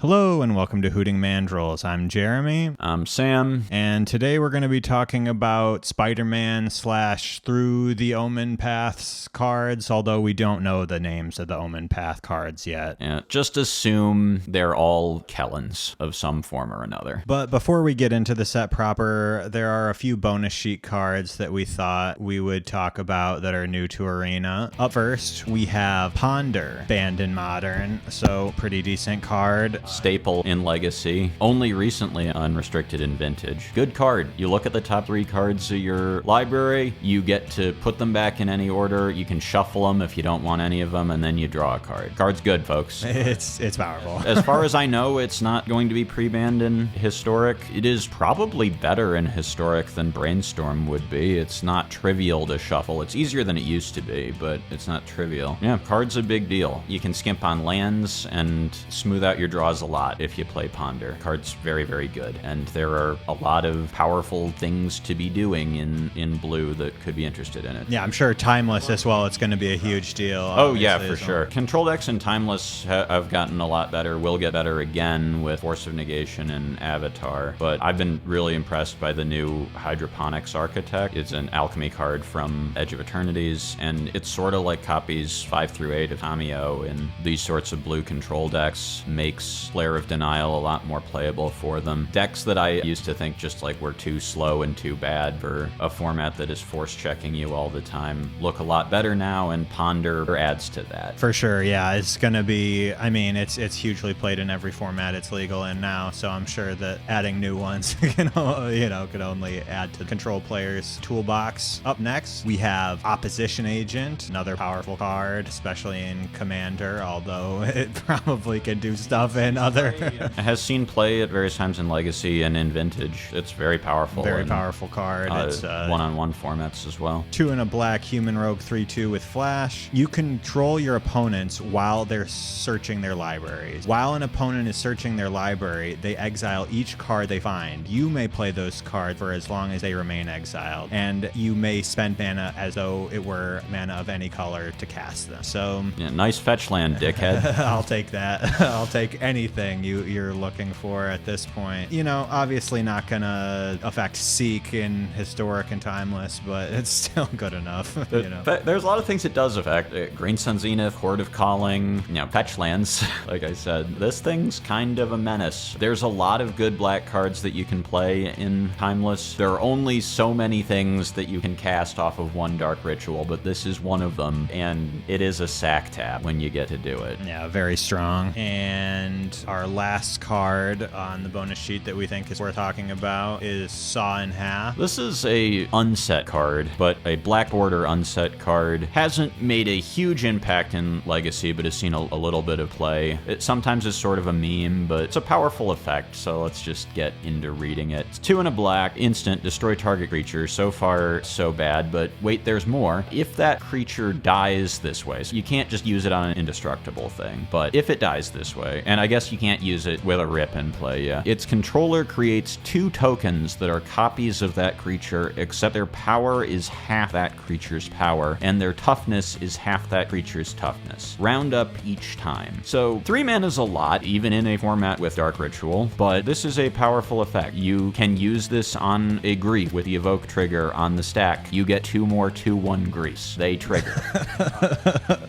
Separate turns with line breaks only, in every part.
Hello and welcome to Hooting Mandrills. I'm Jeremy.
I'm Sam.
And today we're going to be talking about Spider-Man / Through the Omenpaths cards, although we don't know the names of the Omenpath cards yet.
Yeah, just assume they're all Kellens of some form or another.
But before we get into the set proper, there are a few bonus sheet cards that we thought we would talk about that are new to Arena. Up first, we have Ponder, banned in Modern, so pretty decent card.
Staple in Legacy, only recently unrestricted in Vintage. Good card. You look at the top 3 cards of your library, you get to put them back in any order, you can shuffle them if you don't want any of them, and then you draw a card. Card's good, folks.
It's powerful.
As far as I know, it's not going to be pre-banned in Historic. It is probably better in Historic than Brainstorm would be. It's not trivial to shuffle. It's easier than it used to be, but it's not trivial. Yeah, card's a big deal. You can skimp on lands and smooth out your draws a lot if you play Ponder. Card's very, very good, and there are a lot of powerful things to be doing in blue that could be interested in it.
Yeah, I'm sure Timeless as well, it's going to be a huge deal.
Oh yeah, for sure. Control decks and Timeless have gotten a lot better, will get better again with Force of Negation and Avatar, but I've been really impressed by the new Hydroponics Architect. It's an alchemy card from Edge of Eternities, and it's sort of like copies 5 through 8 of MtGO in these sorts of blue control decks, makes Flare of Denial a lot more playable for them. Decks that I used to think just like were too slow and too bad for a format that is force checking you all the time look a lot better now, and Ponder adds to that.
For sure, yeah. It's going to be, I mean, it's hugely played in every format it's legal in now, so I'm sure that adding new ones could only add to the control players' toolbox. Up next, we have Opposition Agent, another powerful card, especially in Commander, although it probably can do stuff in other.
It has seen play at various times in Legacy and in Vintage. It's very powerful.
Very powerful card. It's
one-on-one formats as well.
2 and a black, human rogue 3/2 with flash. You control your opponents while they're searching their libraries. While an opponent is searching their library, they exile each card they find. You may play those cards for as long as they remain exiled, and you may spend mana as though it were mana of any color to cast them. So
yeah, nice fetch land, dickhead.
I'll take that. I'll take anything you're looking for at this point. You know, obviously not gonna affect Seek in Historic and Timeless, but it's still good enough.
There's a lot of things it does affect. Green Sun Zenith, Horde of Calling, fetch lands. Like I said, this thing's kind of a menace. There's a lot of good black cards that you can play in Timeless. There are only so many things that you can cast off of one Dark Ritual, but this is one of them, and it is a sack tap when you get to do it.
Yeah, very strong. And our last card on the bonus sheet that we think is worth talking about is Saw in Half.
This is a unset card, but a black border unset card. Hasn't made a huge impact in Legacy, but has seen a little bit of play. It sometimes is sort of a meme, but it's a powerful effect, so let's just get into reading it. It's 2 and a black, instant, destroy target creature. So far, so bad, but wait, there's more. If that creature dies this way, so you can't just use it on an indestructible thing, but if it dies this way, and I guess you can't use it with a rip in play, yeah. Its controller creates 2 tokens that are copies of that creature, except their power is half that creature's power, and their toughness is half that creature's toughness. Round up each time. So 3 mana is a lot, even in a format with Dark Ritual, but this is a powerful effect. You can use this on a Grief with the Evoke trigger on the stack. You get 2 more 2/1 Griefs. They trigger.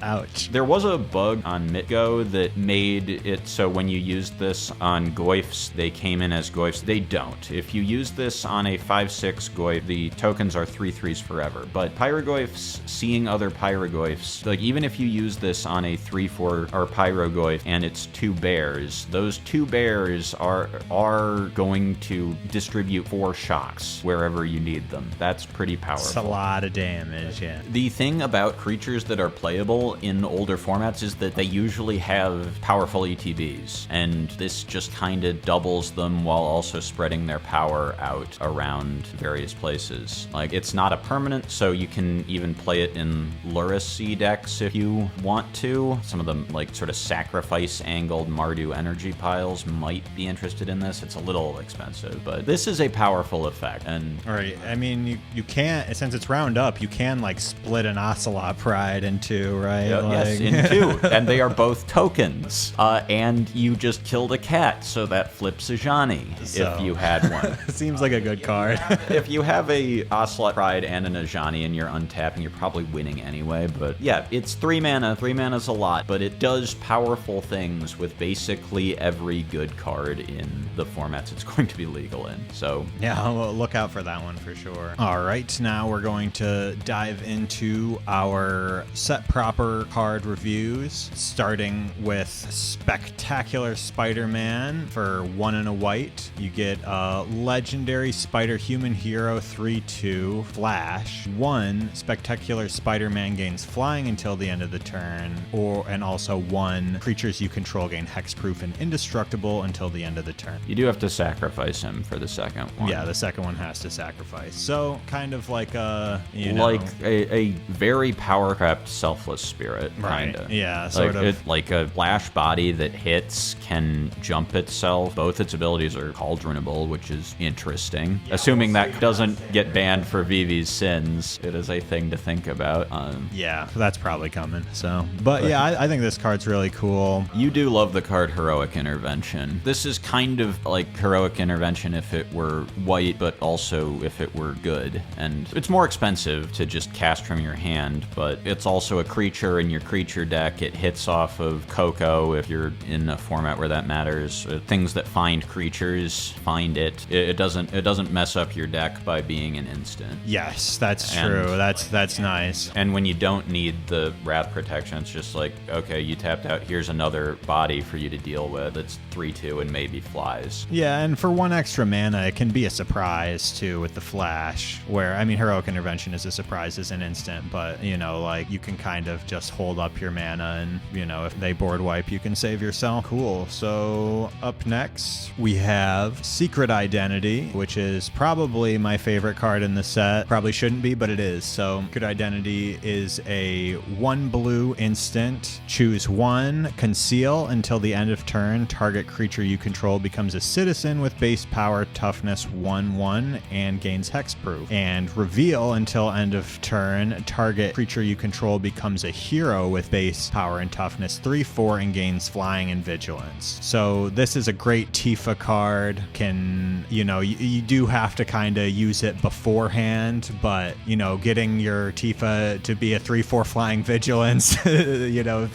Ouch.
There was a bug on MtGO that made it so when you used this on Goyfs, they came in as Goyfs. They don't. If you use this on a 5/6 Goyf, the tokens are 3/3s forever. But Pyrogoyfs, seeing other Pyrogoyfs, like even if you use this on a 3/4 or Pyrogoyf and it's 2 bears, those 2 bears are going to distribute 4 shocks wherever you need them. That's pretty powerful.
It's a lot of damage, yeah.
The thing about creatures that are playable in older formats is that they usually have powerful ETBs, and this just kind of doubles them while also spreading their power out around various places. Like, it's not a permanent, so you can even play it in Luracy decks if you want to. Some of them, like, sort of sacrifice-angled Mardu energy piles might be interested in this. It's a little expensive, but this is a powerful effect. And
all right, I mean, you can't, since it's round up, you can, like, split an Ocelot Pride in 2, right?
Yes, in 2. And they are both tokens. And you just killed a cat, so that flips a Johnny if you had one.
Seems like a good card.
If you have a Ocelot Pride and an Ajani and you're untapping, you're probably winning anyway. But yeah, it's 3 mana. 3 mana's a lot, but it does powerful things with basically every good card in the formats it's going to be legal in. So
yeah, well, look out for that one for sure. All right, now we're going to dive into our set proper card reviews, starting with Spectacular Spider-Man for 1 and a white. You get a legendary Spider-Human Hero 3/2 Flash. 1 Spectacular Spider-Man gains flying until the end of the turn, and also 1 creatures you control gain hexproof and indestructible until the end of the turn.
You do have to sacrifice him for the second one.
Yeah, the second one has to sacrifice. So kind of like a,
a very power-crept selfless spirit, kind of.
Right. Yeah, sort of.
Like a flash body that hits can jump itself. Both its abilities are cauldronable, which is interesting. Yeah, assuming that doesn't get banned for Vivi's sins, it is a thing to think about.
Yeah, that's probably coming. So, but yeah, I think this card's really cool.
You do love the card Heroic Intervention. This is kind of like Heroic Intervention if it were white, but also if it were good. And it's more expensive to just cast from your hand, but it's also a creature in your creature deck. It hits off of Coco if you're in a format where that matters. Things that find creatures find it. It doesn't mess up your deck by being an instant.
Yes, that's true. That's nice.
And when you don't need the Wrath protection, it's just like, okay, you tapped out, here's another body for you to deal with. It's 3/2 and maybe flies.
Yeah, and for 1 extra mana, it can be a surprise too with the Flash, where, I mean, Heroic Intervention is a surprise as an instant, but, like, you can kind of just hold up your mana and, if they board wipe, you can save yourself. Cool. So up next, we have Secret Identity, which is probably my favorite card in the set. Probably shouldn't be, but it is. So Secret Identity is a 1 blue instant. Choose 1, conceal until the end of turn. Target creature you control becomes a citizen with base power, toughness 1/1, and gains hexproof. And reveal until end of turn. Target creature you control becomes a hero with base power and toughness 3/4 and gains flying and vigilance. So this is a great Tifa card. You do have to kind of use it beforehand, but getting your Tifa to be a 3/4 flying vigilance,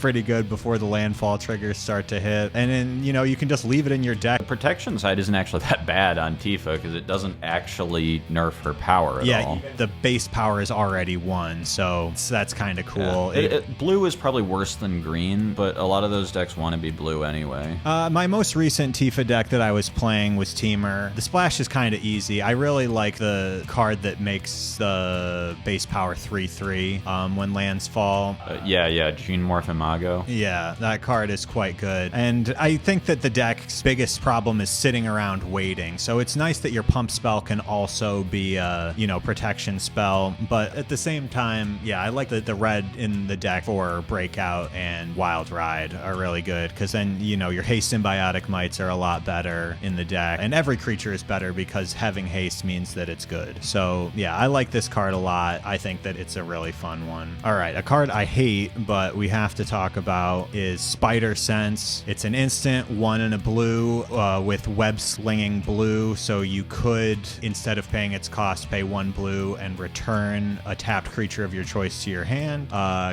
pretty good before the landfall triggers start to hit. And then, you can just leave it in your deck.
The protection side isn't actually that bad on Tifa because it doesn't actually nerf her power at all.
Yeah, the base power is already 1, so that's kind of cool.
Yeah. Blue is probably worse than green, but a lot of those decks want to be blue anyway.
My most recent Tifa deck that I was playing was Teamer. The splash is kind of easy. I really like the card that makes the base power 3/3 when lands fall.
Gene Morph Imago.
Yeah, that card is quite good. And I think that the deck's biggest problem is sitting around waiting. So it's nice that your pump spell can also be a, protection spell. But at the same time, yeah, I like the red in the deck for Breakout and Wild Ride are really good. Because then, your haste symbiotic mites are a lot better in the deck. And every creature is better because having haste means that it's good. So yeah, I like this card a lot. I think that it's a really fun one. All right, a card I hate, but we have to talk about is Spider Sense. It's an instant, 1 and a blue with web slinging blue. So you could, instead of paying its cost, pay 1 blue and return a tapped creature of your choice to your hand.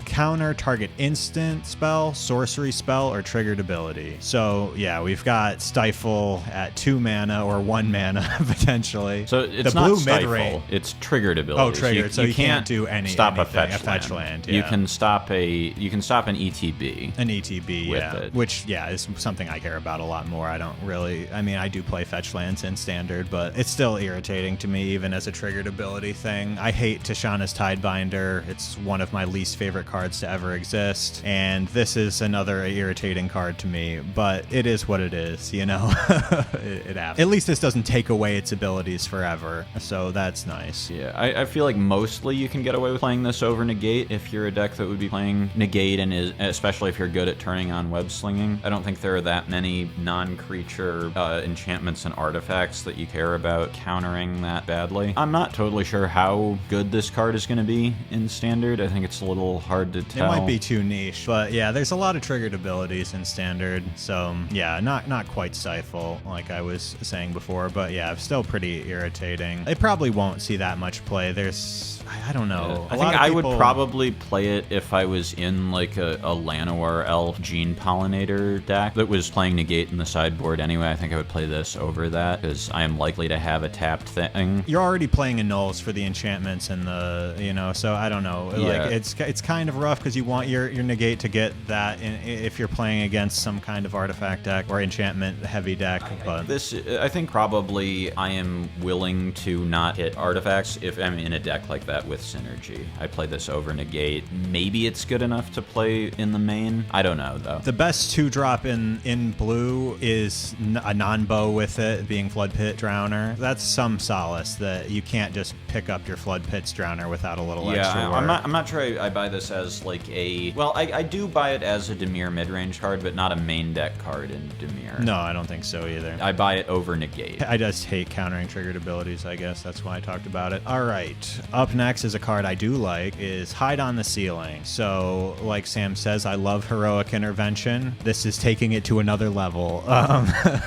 Counter target instant spell, sorcery spell, or triggered ability. So yeah, we've got Stifle at 2 mana or 1 mana potentially.
So it's
the
not
blue
Stifle,
mid-range.
it's triggered ability.
Oh, triggered. So you can't do
stop
anything.
a fetch land.
Yeah.
You can stop an ETB.
An ETB,
with
yeah.
it.
Which, yeah, is something I care about a lot more. I do play fetch lands in standard, but it's still irritating to me, even as a triggered ability thing. I hate Tishana's Tidebinder. It's one of my least favorite cards to ever exist. And this is another irritating card to me, but it is what it is, it happens. At least this doesn't take away its abilities forever, so that's nice.
Yeah, I feel like mostly you can get away with playing this over Negate if you're a deck that would be playing Negate, and especially if you're good at turning on web slinging. I don't think there are that many non-creature enchantments and artifacts that you care about countering that badly. I'm not totally sure how good this card is going to be in Standard. I think it's a little hard to to tell.
It might be too niche, but yeah, there's a lot of triggered abilities in Standard, so yeah, not quite Stifle like I was saying before, but yeah, still pretty irritating. It probably won't see that much play. I don't know.
I think I would probably play it if I was in like a Llanowar Elf Gene Pollinator deck that was playing Negate in the sideboard anyway. I think I would play this over that because I am likely to have a tapped thing.
You're already playing Annuls for the enchantments and the, so I don't know.
Yeah.
Like it's kind of rough because you want your Negate to get that if you're playing against some kind of artifact deck or enchantment heavy deck. But
I think probably I am willing to not hit artifacts if I'm in a deck like that with synergy. I play this over Negate. Maybe it's good enough to play in the main. I don't know though.
The best 2-drop in blue is a non-bow with it being Flood Pit Drowner. That's some solace that you can't just pick up your Flood Pit's Drowner without a little extra work.
I'm not sure I buy this as like I do buy it as a Dimir mid-range card, but not a main deck card in Dimir.
No, I don't think so either.
I buy it over Negate.
I just hate countering triggered abilities, I guess. That's why I talked about it. All right. Up next is a card I do like is Hide on the Ceiling. So, like Sam says, I love Heroic Intervention. This is taking it to another level.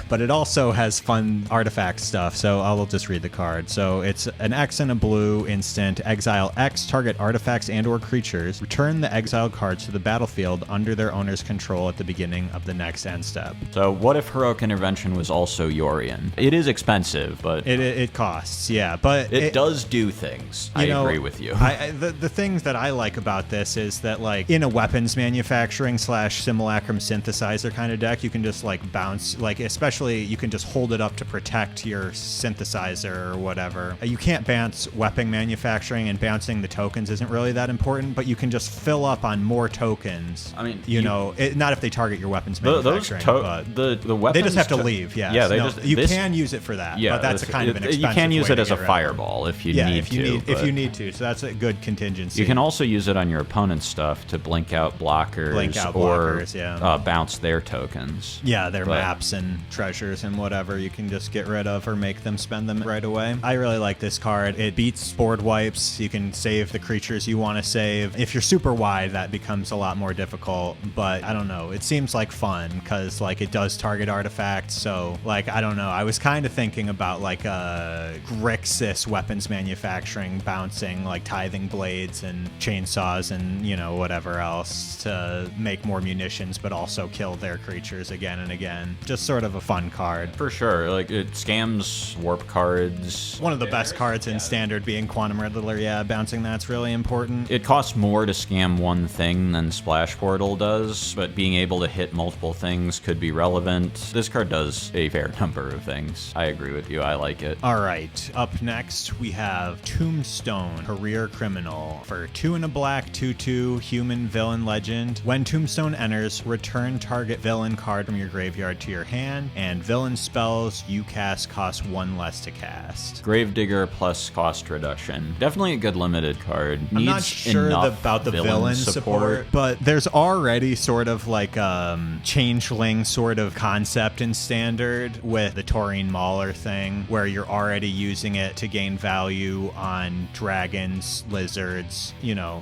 But it also has fun artifact stuff, so I'll just read the card. So it's an X and a blue instant. Exile X, target artifacts and or creatures. Return the exiled cards to the battlefield under their owner's control at the beginning of the next end step.
So what if Heroic Intervention was also Yorion? It is expensive, but...
It costs, yeah. But
it does do things. I agree with you.
The things that I like about this is that, like, in a weapons manufacturing / simulacrum synthesizer kind of deck, you can just, like, bounce, like, especially you can just hold it up to protect your synthesizer or whatever. You can't bounce weapon manufacturing, and bouncing the tokens isn't really that important, but you can just fill up on more tokens.
I mean,
not if they target your weapons manufacturing, but
the weapons...
They just have to leave, yes.
Yeah,
you can use it for that, but that's a kind of an expensive
You can use
way
it
to
as a
get rid of
fireball if you need to.
If you need to, so that's a good contingency.
You can also use it on your opponent's stuff to blink out blockers, or bounce their tokens.
Yeah, their maps and treasures and whatever you can just get rid of or make them spend them right away. I really like this card. It beats board wipes. You can save the creatures you want to save. If you're super wide, that becomes a lot more difficult, but I don't know. It seems like fun because, like, it does target artifacts, so, like, I don't know. I was kind of thinking about, like, Grixis weapons manufacturing, bouncing, like, tithing blades and chainsaws and, whatever else to make more munitions, but also kill their creatures again and again. Just sort of a fun card.
For sure. Like, it scams warp cards.
One of the best cards in Standard being Quantum Riddler. Yeah, bouncing that's really important.
It costs more to scam one thing than Splash Portal does, but being able to hit multiple things could be relevant. This card does a fair number of things. I agree with you. I like it.
All right. Up next, we have Tombstone, Career Criminal. For 2 and a black, 2/2, human villain legend. When Tombstone enters, return target villain card from your graveyard to your hand, and villain spells you cast cost 1 less to cast.
Gravedigger plus cost reduction. Definitely a good limited card.
I'm not sure about the villain support, but there's already sort of like changeling sort of concept in Standard with the Taurine Mauler thing, where you're already using it to gain value on dragons, lizards,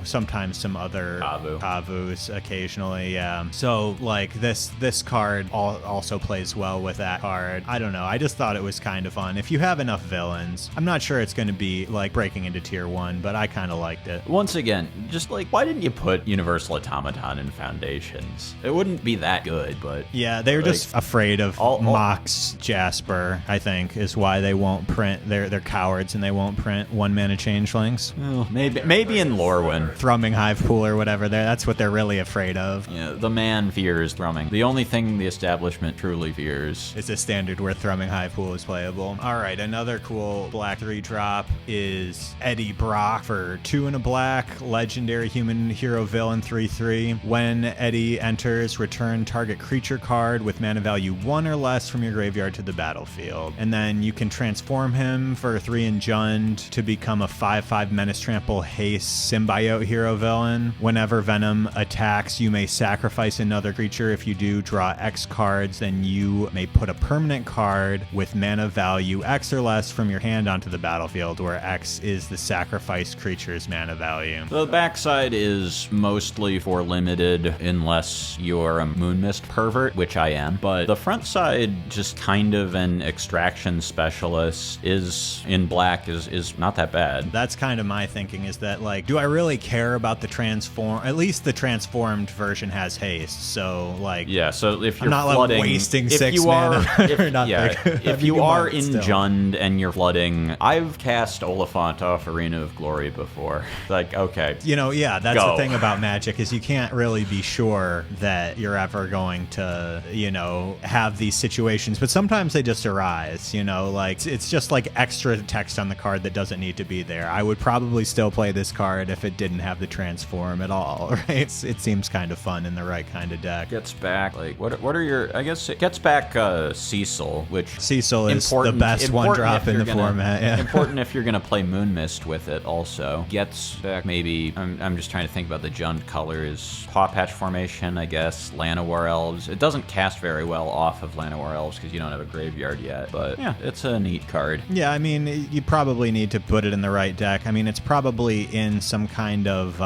sometimes some other Kavus occasionally, yeah. So, like, this card also plays well with that card. I don't know. I just thought it was kind of fun. If you have enough villains, I'm not sure it's going to be, like, breaking into tier 1, but I kind of liked it.
Once again, just, like, why didn't you put Universal Automaton in Foundations? It wouldn't be that good, but...
Yeah, they were just afraid of Mox Jasper, I think, is why they won't print. They're cowards and they won't print 1-mana changelings.
Well, maybe in Lorwyn.
Thrumming Hive Pool or whatever, that's what they're really afraid of.
Yeah, the man fears Thrumming. The only thing the establishment truly fears
is a Standard where Thrumming Hive Pool is playable. All right, another cool black 3-drop is Eddie Brock for 2 and a black, legendary human hero villain 3/3. When Eddie enters, return target creature card with mana value 1 or less from your graveyard to the battlefield. And then you can transform him for 3 and Jund to become a 5/5 Menace Trample Haste Symbiote hero villain. Whenever Venom attacks, you may sacrifice another creature. If you do, draw X cards, then you may put a permanent card with mana value X or less from your hand onto the battlefield, where X is the sacrificed creature's mana value.
The backside is is mostly for limited unless you're a Moonmist pervert, which I am. But the front side, just kind of an extraction specialist, is in black is not that bad.
That's kind of my thinking, is that, like, do I really care about the transform? At least the transformed version has haste, so, like,
yeah. So if you're
I'm not
flooding,
like wasting
if
6
you are,
mana,
if you are in Jund and you're flooding, I've cast Oliphant off Arena of Glory before. Like, okay,
you know, yeah, that's the thing about Magic, is you can't really be sure that you're ever going to, you know, have these situations, but sometimes they just arise, you know, like it's just like extra text on the card that doesn't need to be there. I would probably still play this card if it didn't have the transform at all, right? It seems kind of fun in the right kind of deck.
Gets back, like, what are your, I guess it gets back Cecil, which
Cecil is the best one drop in the format. Yeah.
Important if you're gonna play Moonmist with it also. Gets back, maybe, I'm just trying to think about the Jund colors. Paw Patch formation, I guess. Llanowar Elves. It doesn't cast very well off of Llanowar Elves because you don't have a graveyard yet, but yeah, it's a neat card.
Yeah, I mean, you probably need to put it in the right deck. I mean, it's probably in some kind of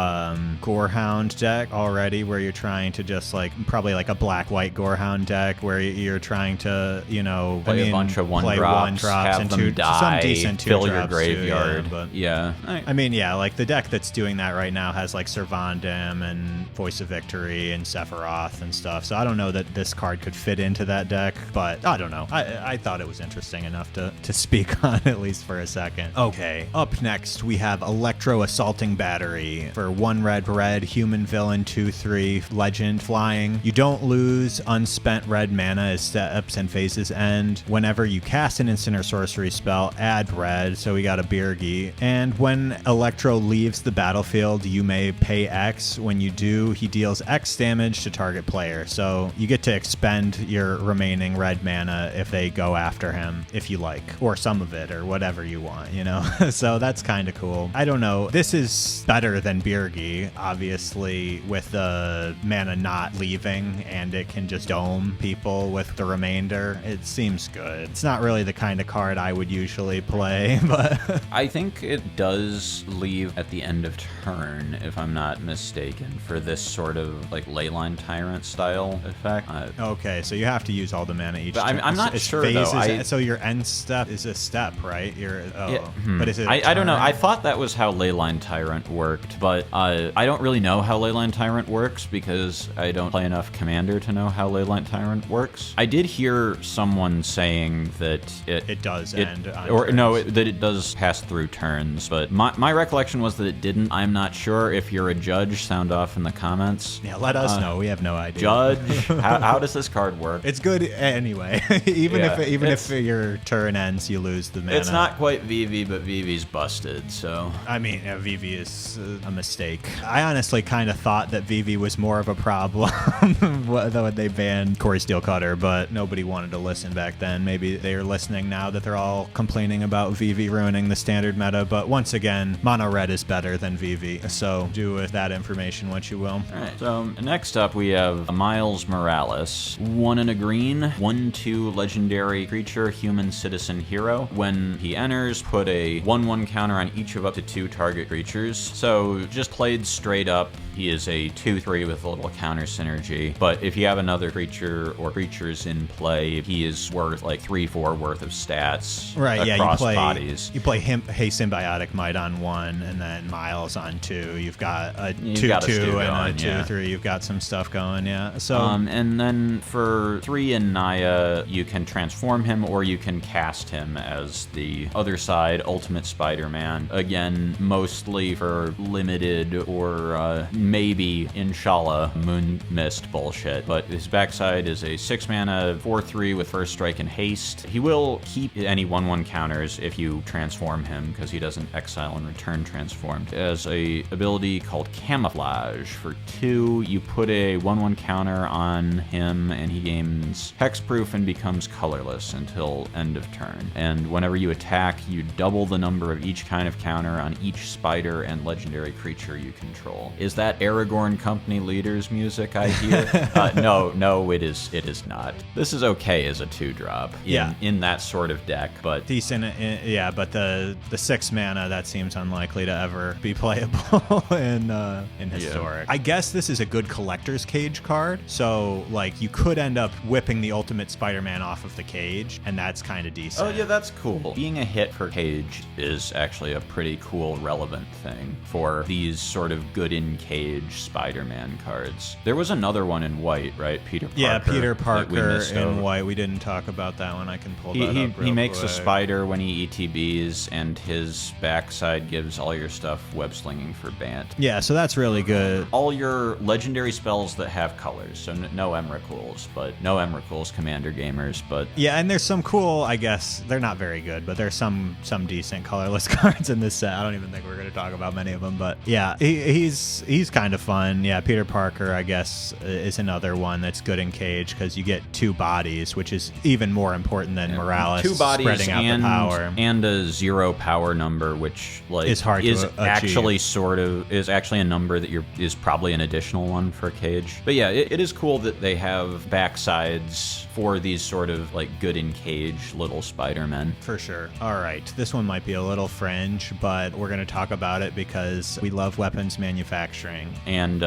Gorehound deck already, where you're trying to just, like, probably like a black-white Gorehound deck where you're trying to, you know,
play a bunch of one-drops, have
and
them die,
some decent
fill your graveyard.
Too, yeah, but
yeah.
I mean, yeah, like the deck that's doing that right now has like Servandem and Voice of Victory and Sephiroth and stuff. So I don't know that this card could fit into that deck, but I don't know. I thought it was interesting enough to speak on, at least for a second. Okay, up next we have Electro Assaulting Battery for 1 red, human villain, 2/3, legend, flying. You don't lose unspent red mana as steps and phases end. Whenever you cast an instant or sorcery spell, add red. So we got a Birgi. And when Electro leaves the battlefield, you may pay X. When you do, he deals X damage to target player. So you get to expend your remaining red mana if they go after him, if you like, or some of it, or whatever you want, you know? So that's kind of cool. I don't know. This is better than Birgi, obviously, with the mana not leaving, and it can just dome people with the remainder. It seems good. It's not really the kind of card I would usually play, but
I think it does leave at the end of turn, if I'm not mistaken, for this sort of like Leyline Tyrant style effect.
Okay, so you have to use all the mana each turn.
I'm not sure
phases,
though.
So your end step is a step, right? But is it?
I don't know. I thought that was how Leyline Tyrant worked, but I don't really know how Leyline Tyrant works because I don't play enough Commander to know how Leyline Tyrant works. I did hear someone saying that
it does end on
or
turns.
no, that it does pass through turns, but my recollection was that it didn't. I'm not sure. If you're a judge, sound off in the comments.
Yeah, let us know. We have no idea.
Judge, how does this card work?
It's good anyway. even if your turn ends, you lose the mana.
It's not quite VV, but VV's busted. So
I mean, yeah, VV is a mistake. I honestly kind of thought that VV was more of a problem when they banned Corey Steelcutter, but nobody wanted to listen back then. Maybe they're listening now that they're all complaining about VV ruining the standard meta. But once again, mono red is better than VV. So do with that information what you will.
All right. So next up we have Miles Morales. 1 and a green, 1/2 legendary creature, human citizen hero. When he enters, put a 1/1 counter on each of up to 2 target creatures. So just played straight up, he is a 2/3 with a little counter synergy. But if you have another creature or creatures in play, he is worth like 3/4 worth of stats.
Right, yeah,
across bodies.
You play Hey Symbiotic Might on 1, and then Miles on 2. You've got a 2/2 and a 2/3. You've got some stuff going, yeah. So
and then for 3 in Naya, you can transform him or you can cast him as the other side, Ultimate Spider-Man. Again, mostly for limited or maybe, inshallah, Moon Mist bullshit. But his backside is a 6 mana, 4/3 with first strike and haste. He will keep any 1/1 counters if you transform him, because he doesn't exile and return transformed. As a ability called Camouflage. For 2, you put a 1/1 counter on him and he gains hexproof and becomes colorless until end of turn. And whenever you attack, you double the number of each kind of counter on each spider and legendary creature you control. Is that Aragorn Company Leaders music I hear? No, it is not. This is okay as a 2-drop in that sort of deck, but
decent, yeah. But the 6 mana, that seems unlikely to ever be playable in in Historic. I guess this is a good collector's cage card. So like you could end up whipping the ultimate Spider-Man off of the cage, and that's kind of decent.
Oh yeah, that's cool. Being a hit for cage is actually a pretty cool, relevant thing for these sort of good in cage Spider-Man cards. There was another one in white, right? Peter Parker.
Yeah, Peter Parker in white. We didn't talk about that one. I can pull that up real
He makes
quick.
a spider when he ETBs, and his backside gives all your stuff web slinging for Bant.
Yeah, so that's really good.
All your legendary spells that have colors, so no Emrakul's, but no Emrakul's, Commander gamers, but
yeah, and there's some cool, I guess, they're not very good, but there's some decent colorless cards in this set. I don't even think we're going to talk about many of them, but yeah, he's kind of fun. Yeah, Peter Parker, I guess, is another one that's good in cage because you get 2 bodies, which is even more important than Morales.
2 bodies
spreading out the power.
and a 0 power number, which like
is hard
is
to
actually
achieve.
is actually a number that is probably an additional one for cage. But yeah, it is cool that they have backsides for these sort of like good in cage little Spider-Men.
For sure. All right, this one might be a little fringe, but we're going to talk about it because we love weapons manufacturing.
And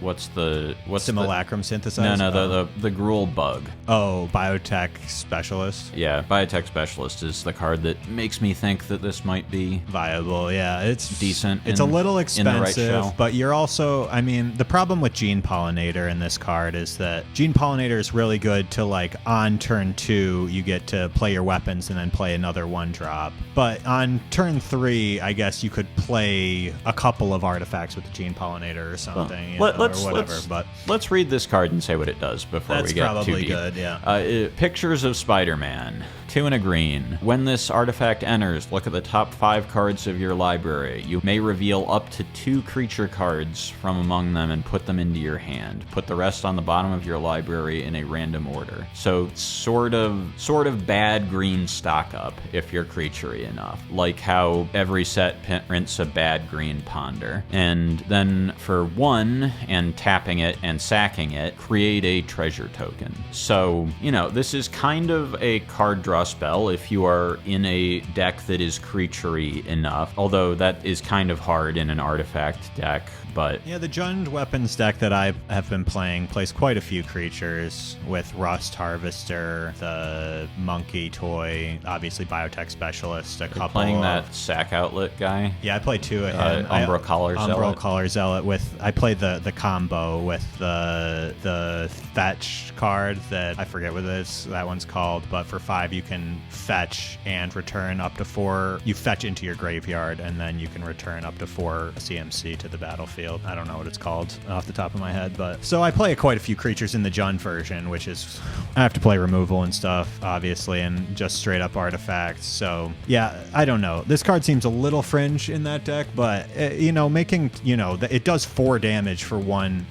what's
Simulacrum synthesizer?
No, the Gruul bug.
Oh, biotech specialist.
Yeah, biotech specialist is the card that makes me think that this might be
viable. Yeah, it's
decent.
It's a little expensive,
in the right shell.
But you're also, I mean, the problem with Gene Pollinator in this card is that Gene Pollinator is really good to like on turn 2 you get to play your weapons and then play another 1-drop. But on turn 3, I guess you could play a couple of artifacts with the Gene Pollinator or something, or whatever. But
let's read this card and say what it does before we get too deep.
That's probably good. Yeah.
Pictures of Spider-Man. 2 and a green. When this artifact enters, look at the top 5 cards of your library. You may reveal up to 2 creature cards from among them and put them into your hand. Put the rest on the bottom of your library in a random order. So sort of bad green stock up if you're creaturey enough. Like how every set prints a bad green ponder. And then for 1 and tapping it and sacking it, create a treasure token. So, you know, this is kind of a card draw spell if you are in a deck that is creaturey enough, although that is kind of hard in an artifact deck. But
yeah, the Jund Weapons deck that I have been playing plays quite a few creatures with Rust Harvester, the Monkey Toy, obviously Biotech Specialist, a couple.
Playing that Sack Outlet guy?
Yeah, I played 2 of him.
Umbral Collar Zealot.
Umbral Collar Zealot I played the combo with the fetch card that I forget what that one's called, but for 5 you can fetch and return up to 4. You fetch into your graveyard and then you can return up to 4 CMC to the battlefield. I don't know what it's called off the top of my head, but so I play quite a few creatures in the Jund version, which is I have to play removal and stuff, obviously, and just straight up artifacts. So yeah, I don't know. This card seems a little fringe in that deck, but making it does 4 damage for 1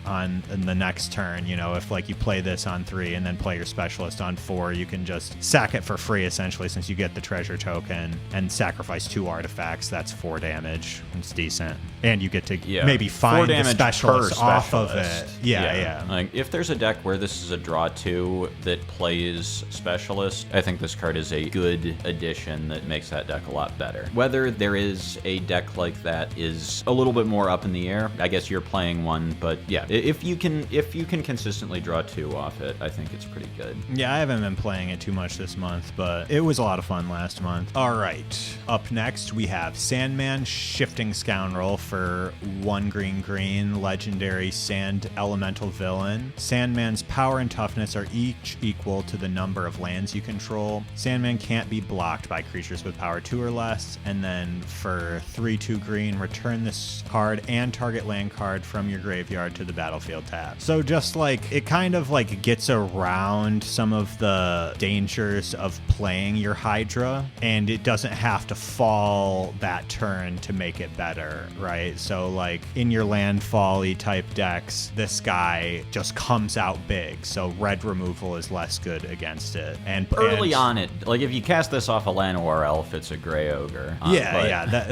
in the next turn. If like you play this on 3 and then play your specialist on 4, you can just sack it for free essentially, since you get the treasure token and sacrifice 2 artifacts. That's 4 damage. It's decent, and you get to maybe find the specialist off of it. Yeah.
Like if there's a deck where this is a draw 2 that plays specialist, I think this card is a good addition that makes that deck a lot better. Whether there is a deck like that is a little bit more up in the air. I guess you're playing one, but yeah, if you can consistently draw 2 off it, I think it's pretty good.
Yeah, I haven't been playing it too much this month, but it was a lot of fun last month. All right, up next we have Sandman, Shifting Scoundrel for 1 green, legendary sand elemental villain. Sandman's power and toughness are each equal to the number of lands you control. Sandman can't be blocked by creatures with power 2 or less. And then for 3/2 green, return this card and target land card from your graveyard to the battlefield tab. So just like it kind of like gets around some of the dangers of playing your Hydra, and it doesn't have to fall that turn to make it better, right? So like in your landfall-y type decks, this guy just comes out big, so red removal is less good against it. And
early on, it like if you cast this off a Llanowar Elf, it's a Grey Ogre.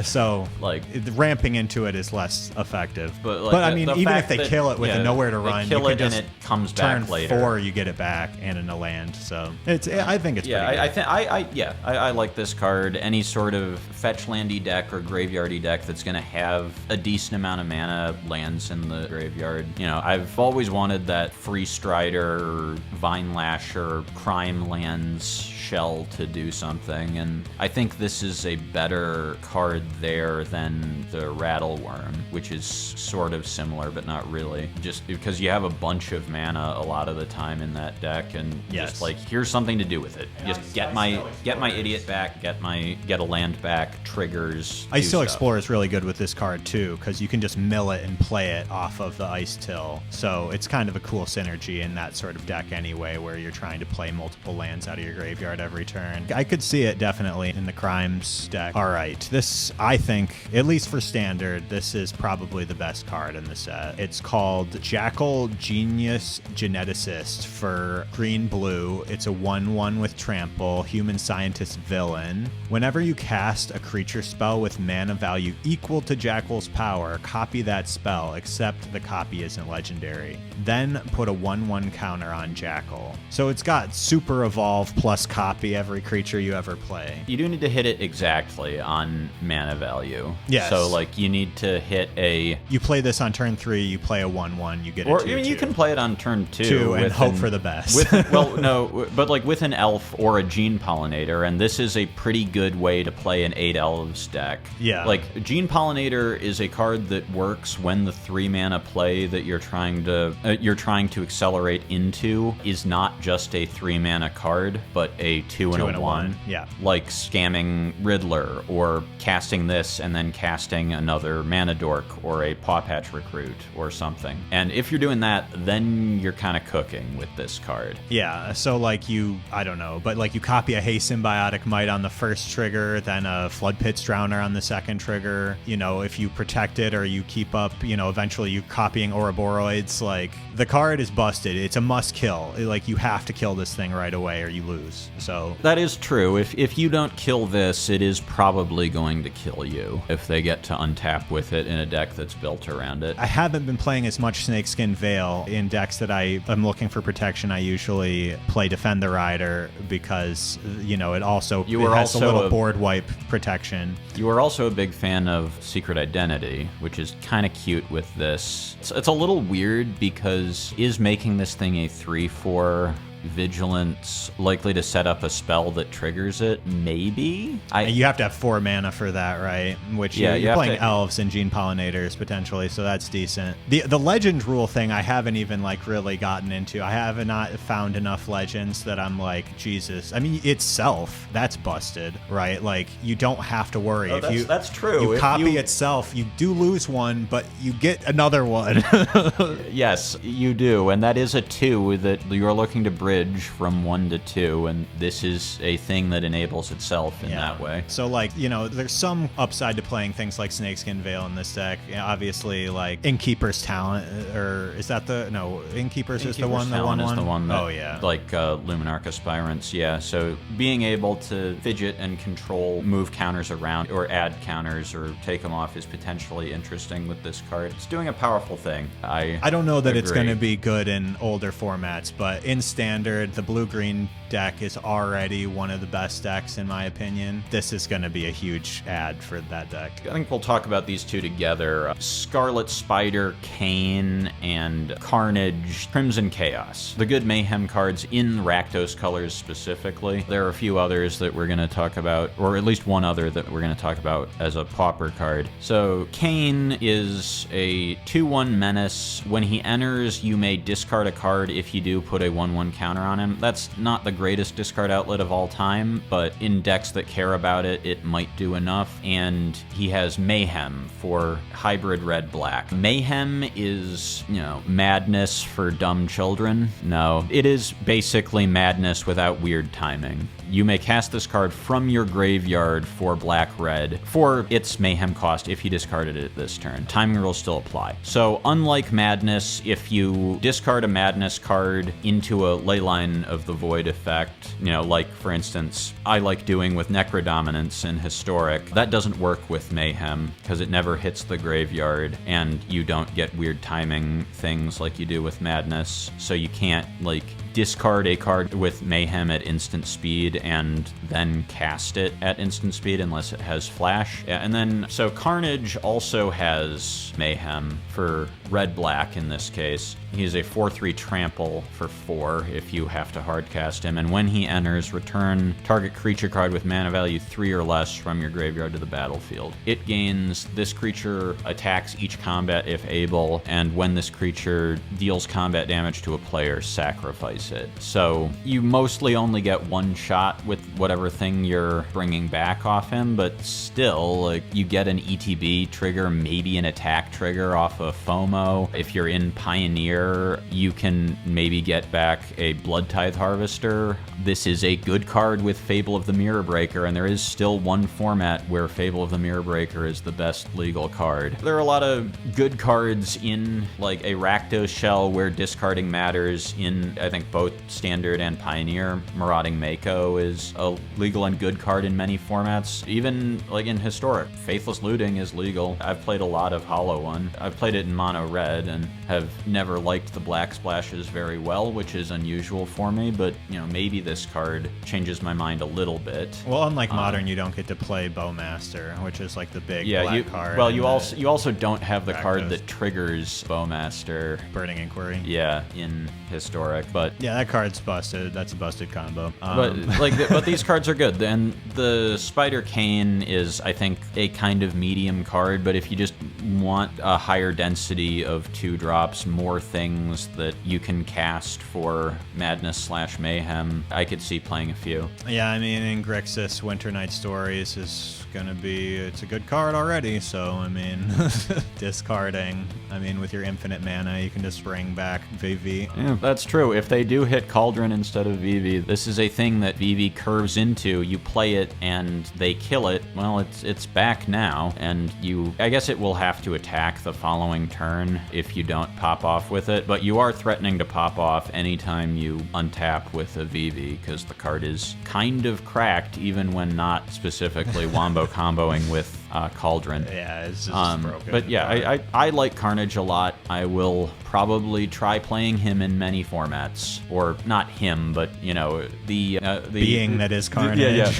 So like ramping into it is less effective. But I mean, even if they kill it with a nowhere to run,
kill
you can
it
just
and it comes back later.
4, you get it back and in a land. So it's I think it's pretty good.
I like this card. Any sort of fetch landy deck or graveyardy deck that's going to have a decent amount of mana mana lands in the graveyard. You know, I've always wanted that Free Strider, Vine Lasher, Crime Lands shell to do something, and I think this is a better card there than the Rattle Worm, which is sort of similar but not really, just because you have a bunch of mana a lot of the time in that deck, and just like, here's something to do with it. Just get my idiot back, get a land back, triggers.
Ice Till Explorer is really good with this card too, because you can just mill it and play it off of the Ice Till, so it's kind of a cool synergy in that sort of deck anyway, where you're trying to play multiple lands out of your graveyard every turn. I could see it definitely in the Crimes deck. All right, this, I think, at least for Standard, this is probably the best card in the set. It's called Jackal Genius Geneticist for green-blue. It's a 1/1 with Trample, Human Scientist Villain. Whenever you cast a creature spell with mana value equal to Jackal's power, copy that spell, except the copy isn't legendary. Then put a 1/1 counter on Jackal. So it's got Super Evolve plus copy every creature you ever play.
You do need to hit it exactly on mana value.
Yes.
So, like, you need to hit a...
You play this on turn 3, you play a 1/1, you get a 2/2.
Or you can play it on turn 2
and hope for the best.
Well, no, but like with an elf or a Gene Pollinator, and this is a pretty good way to play an 8 elves deck.
Yeah.
Like, Gene Pollinator is a card that works when the 3 mana play that you're trying to accelerate into is not just a 3 mana card, but a 2 and a 1.
Yeah.
Like scamming Riddler, or casting this and then casting another Mana Dork or a Paw Patch Recruit or something. And if you're doing that, then you're kind of cooking with this card.
Yeah, so like I don't know, but like you copy a Haste Symbiotic Might on the first trigger, then a Flood Pit's Drowner on the second trigger. You know, if you protect it or you keep up, you know, eventually you copying Ouroboros. Like, the card is busted. It's a must kill. Like, you have to kill this thing right away or you lose. So
that is true. If you don't kill this, it is probably going to kill you if they get to untap with it in a deck that's built around it.
I haven't been playing as much Snakeskin Veil. In decks that I'm looking for protection, I usually play Defend the Rider because, you know, it has a little board wipe protection.
You are also a big fan of Secret Identity, which is kind of cute with this. It's a little weird because is making this thing a 3/4 Vigilance likely to set up a spell that triggers it? Maybe?
You have to have 4 mana for that, right? Which you're playing elves and Gene Pollinators potentially, so that's decent. The legend rule thing I haven't even like really gotten into. I have not found enough legends that I'm like, Jesus. I mean, itself, that's busted, right? Like, you don't have to worry.
Oh, that's true.
You copy itself, you do lose one, but you get another one.
Yes, you do, and that is a 2 that you're looking to bridge from 1 to 2, and this is a thing that enables itself in that way.
So, like, you know, there's some upside to playing things like Snakeskin Veil in this deck. You know, obviously, like, Innkeeper's Talent, or is that the... No, Innkeeper's is the one, the 1/1?
Is the one that,
oh, yeah.
Like, Luminarch Aspirants, yeah. So, being able to fidget and control, move counters around, or add counters, or take them off is potentially interesting with this card. It's doing a powerful thing. I
don't know that
agree.
It's going to be good in older formats, but in Standard, the blue-green deck is already one of the best decks, in my opinion. This is going to be a huge add for that deck.
I think we'll talk about these two together. Scarlet Spider, Kane, and Carnage, Crimson Chaos. The good Mayhem cards in Rakdos colors specifically. There are a few others that we're going to talk about, or at least one other that we're going to talk about as a Pauper card. So Kane is a 2/1 menace. When he enters, you may discard a card. If you do, put a 1/1 counter on him. That's not the greatest discard outlet of all time, but in decks that care about it, it might do enough. And he has Mayhem for hybrid red-black. Mayhem is, you know, madness for dumb children. No, it is basically madness without weird timing. You may cast this card from your graveyard for black-red for its Mayhem cost if you discarded it this turn. Timing rules still apply. So unlike Madness, if you discard a Madness card into a Leyline of the Void effect, you know, like, for instance, I like doing with Necrodominance in Historic, that doesn't work with Mayhem because it never hits the graveyard and you don't get weird timing things like you do with Madness, so you can't, like, discard a card with Mayhem at instant speed and then cast it at instant speed unless it has flash. Yeah, and then, so Carnage also has Mayhem for red-black in this case. He's a 4/3 trample for 4 if you have to hardcast him, and when he enters, return target creature card with mana value 3 or less from your graveyard to the battlefield. It gains, this creature attacks each combat if able, and when this creature deals combat damage to a player, sacrifice it. So you mostly only get one shot with whatever thing you're bringing back off him, but still, like, you get an ETB trigger, maybe an attack trigger off of FOMO. If you're in Pioneer, you can maybe get back a Blood Tithe Harvester. This is a good card with Fable of the Mirror Breaker, and there is still one format where Fable of the Mirror Breaker is the best legal card. There are a lot of good cards in, like, a Rakdos Shell where discarding matters in, I think, both Standard and Pioneer. Marauding Mako is a legal and good card in many formats. Even, like, in Historic, Faithless Looting is legal. I've played a lot of Hollow One. I've played it in mono red and have never liked the black splashes very well, which is unusual for me, but, you know, maybe this card changes my mind a little bit.
Well, unlike Modern, you don't get to play Bowmaster, which is like the big black card.
Well, you also don't have the card that triggers Bowmaster.
Burning Inquiry.
Yeah, in Historic, but
yeah, that card's busted. That's a busted combo.
But these cards are good. And the Spider Cane is, I think, a kind of medium card, but if you just want a higher density of 2-drops, more things that you can cast for Madness/Mayhem, I could see playing a few.
Yeah, I mean, in Grixis, Winter Night Stories is gonna be, it's a good card already, so, I mean, discarding, I mean, with your infinite mana, you can just bring back VV.
Yeah, that's true. If they do hit Cauldron instead of VV, this is a thing that VV curves into. You play it and they kill it, well, it's back now, and I guess it will have to attack the following turn if you don't pop off with it, but you are threatening to pop off anytime you untap with a VV, because the card is kind of cracked, even when not specifically wombo comboing with Cauldron.
Yeah, it's just broken.
But yeah, I like Carnage a lot. I will probably try playing him in many formats, or not him, but, you know, the
being that is Carnage.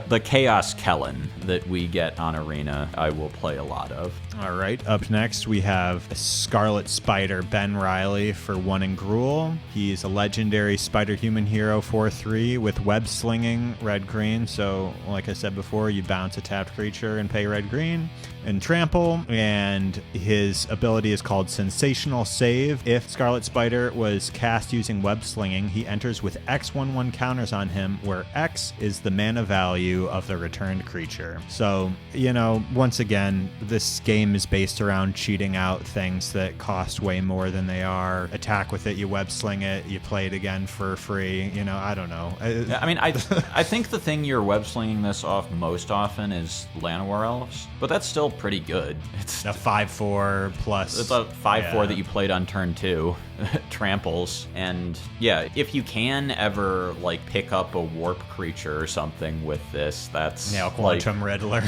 The Chaos Kellen that we get on Arena, I will play a lot of.
All right, up next we have Scarlet Spider Ben Riley for 1 and Gruul. He's a legendary spider-human hero 4/3 with web slinging red-green. So, like I said before, you bounce a tapped creature and pay red-green and trample, and his ability is called Sensational Save. If Scarlet Spider was cast using web slinging, he enters with X/1/1 counters on him, where X is the mana value of the returned creature. So, you know, once again, this game is based around cheating out things that cost way more than they are. Attack with it, you web sling it, you play it again for free. You know, I don't know.
I mean, I think the thing you're web slinging this off most often is Llanowar Elves, but that's still pretty good. It's
a 5/4 plus.
It's a 5/4 that you played on turn 2. Tramples. And yeah, if you can ever, like, pick up a warp creature or something with this, that's
Quantum Riddler.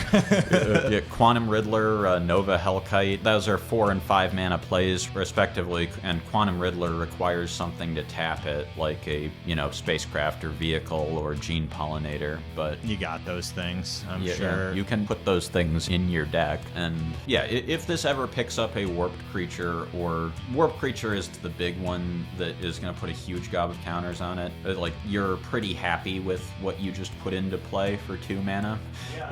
Quantum Riddler, Nova Hellkite, those are 4 and 5 mana plays respectively, and Quantum Riddler requires something to tap it, like a, you know, spacecraft or vehicle or gene pollinator, but
you got those things, I'm sure.
Yeah, you can put those things in your deck. And yeah, if this ever picks up a warped creature, or warped creature is the big one that is going to put a huge gob of counters on it, like, you're pretty happy with what you just put into play for 2 mana. Yeah,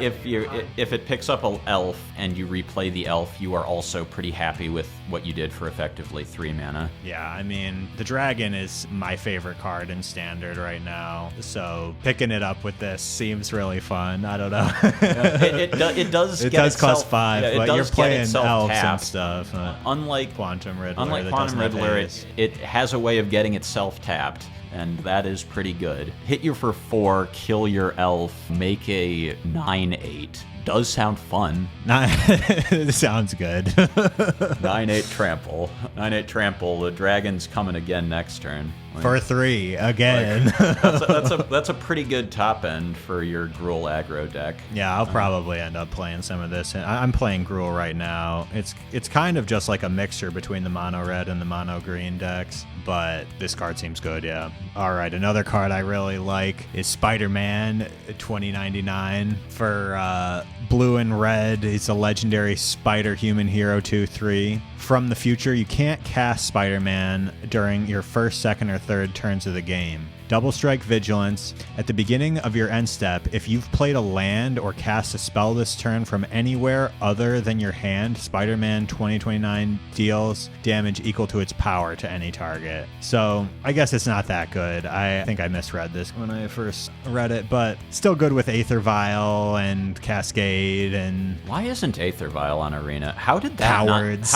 if it picks up an elf and you replay the elf, you are also pretty happy with what you did for effectively 3 mana.
Yeah, I mean, the dragon is my favorite card in Standard right now, so picking it up with this seems really fun. I don't know.
It does
cost 5,
yeah,
but you're playing elves
tapped.
And stuff.
Unlike
Quantum Riddler,
it has a way of getting itself tapped, and that is pretty good. Hit you for 4, kill your elf, make a 9/8. does sound fun.
It sounds good.
9/8 trample. 9/8 trample. The dragon's coming again next turn.
For 3 again.
That's a pretty good top end for your Gruul aggro deck.
Yeah, I'll probably end up playing some of this. I'm playing Gruul right now. It's kind of just like a mixture between the mono red and the mono green decks, but this card seems good, yeah. All right, another card I really like is Spider-Man 2099 for blue and red. It's a legendary spider human hero 2/3. From the future, you can't cast Spider-Man during your first, second, or third turns of the game. Double strike vigilance. At the beginning of your end step, if you've played a land or cast a spell this turn from anywhere other than your hand, Spider-Man 2029 deals damage equal to its power to any target. So I guess it's not that good. I think I misread this when I first read it, but still good with Aether Vial and Cascade and...
Why isn't Aether Vial on Arena? How did that
Cowards.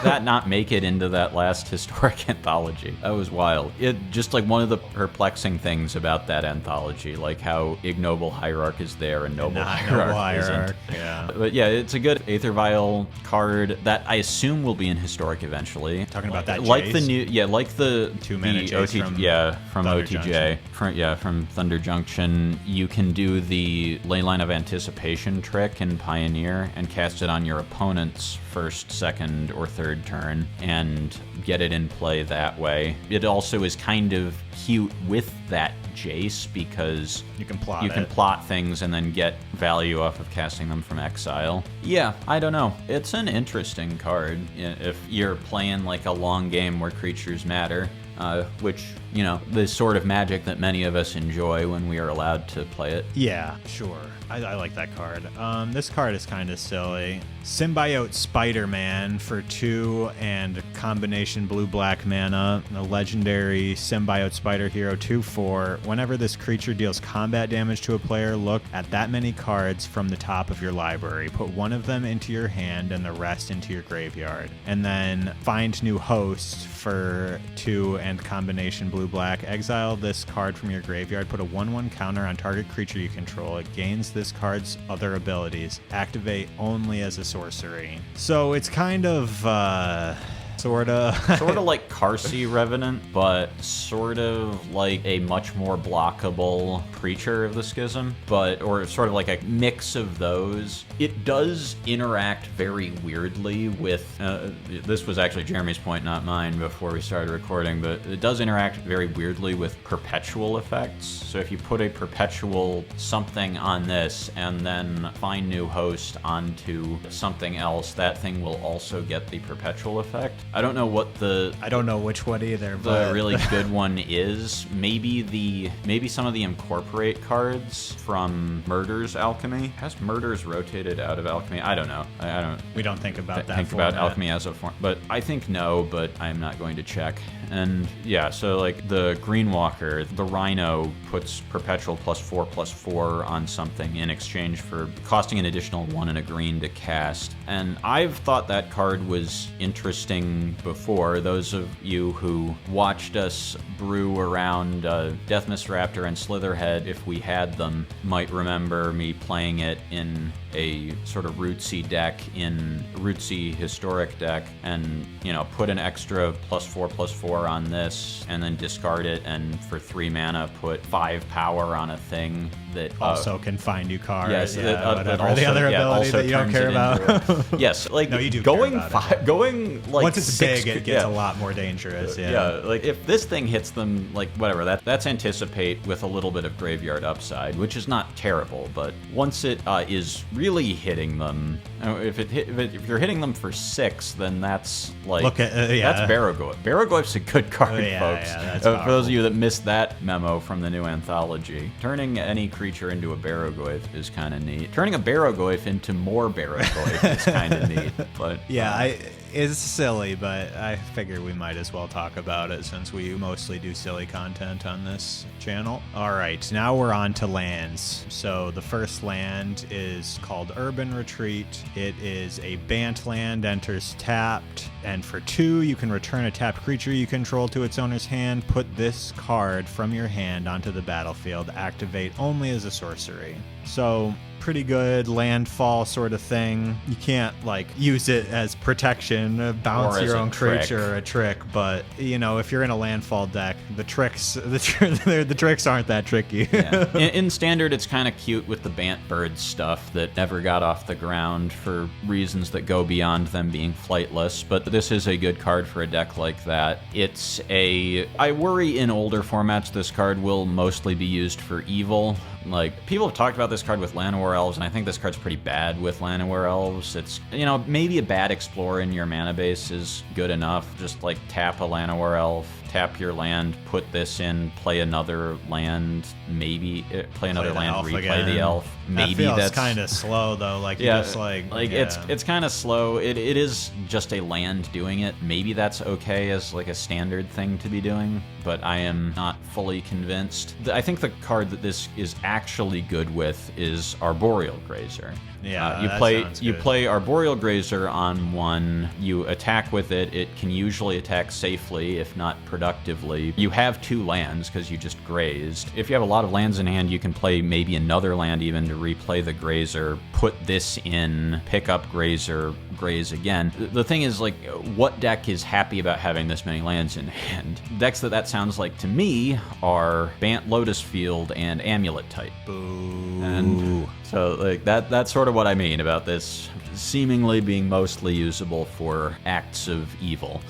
that not make it into that last historic anthology? That was wild. It just like one of the perplexing things about that anthology, like how Ignoble Hierarch is there and Noble Hierarch isn't.
Yeah.
But yeah, it's a good Aether Vial card that I assume will be in historic eventually.
Talking about that
like
Jace?
the new, like the
2-mana Jace
from
Thunder
OTJ, from Thunder Junction. You can do the Leyline of Anticipation trick in Pioneer and cast it on your opponent's first, second, or third turn and get it in play that way. It also is kind of cute with that Jace because
you can
plot things and then get value off of casting them from exile. Yeah, I don't know. It's an interesting card if you're playing like a long game where creatures matter. Which, you know, the sort of magic that many of us enjoy when we are allowed to play it.
Yeah, sure. I like that card. This card is kind of silly. Symbiote Spider-Man for 2 and combination blue-black mana. A legendary Symbiote Spider Hero 2/4. Whenever this creature deals combat damage to a player, look at that many cards from the top of your library. Put one of them into your hand and the rest into your graveyard. And then find new hosts for 2 and combination blue-black. Exile this card from your graveyard. Put a 1/1 counter on target creature you control. It gains this card's other abilities. Activate only as a sorcery. So it's kind of sort of
like Karsi Revenant, but sort of like a much more blockable Preacher of the Schism, or sort of like a mix of those. It does interact very weirdly with, this was actually Jeremy's point, not mine, before we started recording, but it does interact very weirdly with perpetual effects. So if you put a perpetual something on this and then find new host onto something else, that thing will also get the perpetual effect. I don't know
which one either.
The really good one is maybe some of the incorporate cards from Murder's Alchemy. Has Murder's rotated out of Alchemy? I don't know.
We don't think about that.
Think about Alchemy as a form, but I think no. But I'm not going to check. And yeah, so like the Greenwalker, the Rhino puts perpetual +4/+4 on something in exchange for costing an additional 1 and a green to cast. And I've thought that card was interesting before. Those of you who watched us brew around Deathmist Raptor and Slitherhead, if we had them, might remember me playing it in a sort of rootsy historic deck, and put an extra +4/+4 on this, and then discard it, and for 3 mana put 5 power on a thing that
also can find you cards.
Yes,
whatever
also,
the other ability
also
that you don't care about.
Yes, like
no, you do
going
care about it.
going like
once it's
6,
big, it gets a lot more dangerous.
Yeah, like if this thing hits them, like whatever, that's anticipate with a little bit of graveyard upside, which is not terrible. But once it is really hitting them, if you're hitting them for 6, then that's like that's Barrogoyf. Barrogoyf's a good card, folks.
Yeah,
for those of you that missed that memo from the new anthology, turning any creature into a Barrogoyf is kind of neat. Turning a Barrogoyf into more Barrogoyf is kind of neat. But
yeah, it's silly, but I figure we might as well talk about it since we mostly do silly content on this channel. All right, now we're on to lands. So the first land is called Urban Retreat. It is a Bant land, enters tapped, and for 2, you can return a tapped creature you control to its owner's hand. Put this card from your hand onto the battlefield. Activate only as a sorcery. So pretty good landfall sort of thing. You can't like use it as protection, bounce
Or as
your
a
own
trick.
creature, a trick. But you know, if you're in a landfall deck, the tricks aren't that tricky.
Yeah. In Standard, it's kind of cute with the Bant Bird stuff that never got off the ground for reasons that go beyond them being flightless, but this is a good card for a deck like that. I worry in older formats this card will mostly be used for evil. Like, people have talked about this card with Llanowar Elves, and I think this card's pretty bad with Llanowar Elves. It's, you know, maybe a bad Explorer in your mana base is good enough. Just, like, tap a Llanowar Elf, tap your land, put this in, play another land, maybe play another land, replay
again.
the elf. Maybe
that feels
that's
kind of slow though. Like,
yeah,
you just like
yeah. it's kind of slow. It is just a land doing it. Maybe that's okay as like a standard thing to be doing, but I am not fully convinced. I think the card that this is actually good with is Arboreal Grazer.
Yeah,
you play Arboreal Grazer on one, you attack with it, it can usually attack safely, if not productively. You have 2 lands because you just grazed. If you have a lot of lands in hand, you can play maybe another land even to replay the Grazer, put this in, pick up Grazer, graze again. The thing is, like, what deck is happy about having this many lands in hand? Decks that sounds like to me are Bant Lotus Field and Amulet type.
Boo.
And so, like, that's sort of what I mean about this seemingly being mostly usable for acts of evil.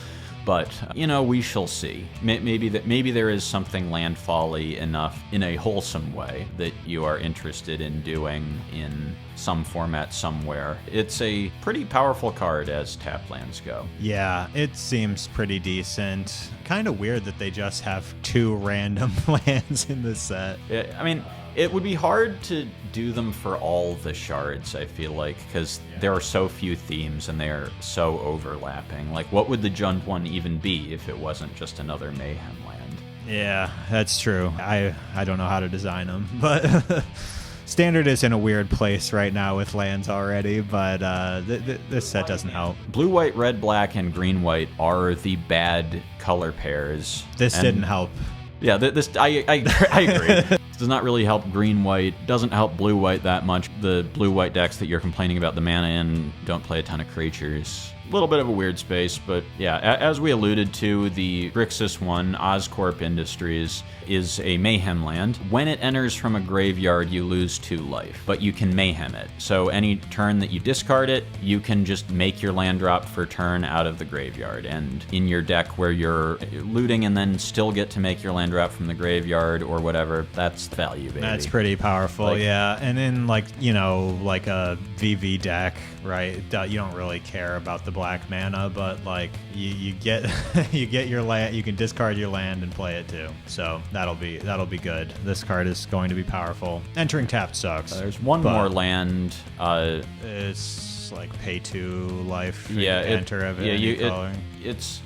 But, you know, we shall see. Maybe there is something landfall-y enough in a wholesome way that you are interested in doing in some format somewhere. It's a pretty powerful card as tap lands go.
Yeah, it seems pretty decent. Kind of weird that they just have 2 random lands in this set.
I mean, it would be hard to do them for all the shards, I feel like, because there are so few themes and they are so overlapping. Like, what would the Jund one even be if it wasn't just another Mayhem land?
Yeah, that's true. I don't know how to design them, but Standard is in a weird place right now with lands already, but this set doesn't help.
Blue, white, red, black, and green, white are the bad color pairs.
This didn't help.
Yeah, I agree. Does not really help green-white, doesn't help blue-white that much. The blue-white decks that you're complaining about the mana in don't play a ton of creatures. A little bit of a weird space, but yeah, as we alluded to, the Grixis one, Oscorp Industries, is a Mayhem land. When it enters from a graveyard, you lose 2 life, but you can Mayhem it. So any turn that you discard it, you can just make your land drop for turn out of the graveyard. And in your deck where you're looting and then still get to make your land drop from the graveyard or whatever, that's value, baby.
That's pretty powerful, yeah. And in, like, you know, like a VV deck, right, you don't really care about the black mana, but like you get you get your land, you can discard your land and play it too. So that'll be good. This card is going to be powerful. Entering tapped sucks.
There's one more land.
It's like pay 2 life.
Yeah,
enter of it.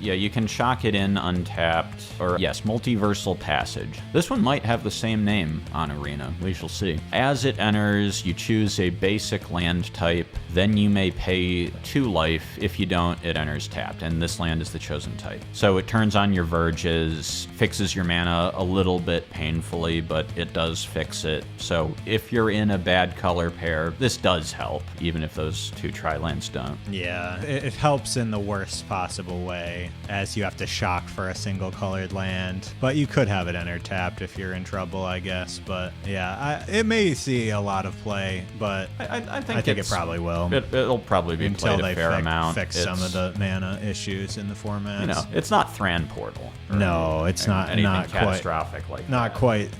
You can shock it in untapped, or yes, Multiversal Passage. This one might have the same name on Arena. We shall see. As it enters, you choose a basic land type. Then you may pay 2 life. If you don't, it enters tapped, and this land is the chosen type. So it turns on your Verges, fixes your mana a little bit painfully, but it does fix it. So if you're in a bad color pair, this does help, even if those 2 tri-lands don't.
Yeah, it helps in the worst possible way, as you have to shock for a single colored land. But you could have it enter tapped if you're in trouble, I guess. But yeah, it may see a lot of play, but I think it probably will.
It'll probably be
until
played a fair amount.
Fix some of the mana issues in the format.
You know, it's not Thran Portal.
No, it's not
anything
not
catastrophic
quite,
like
not
that.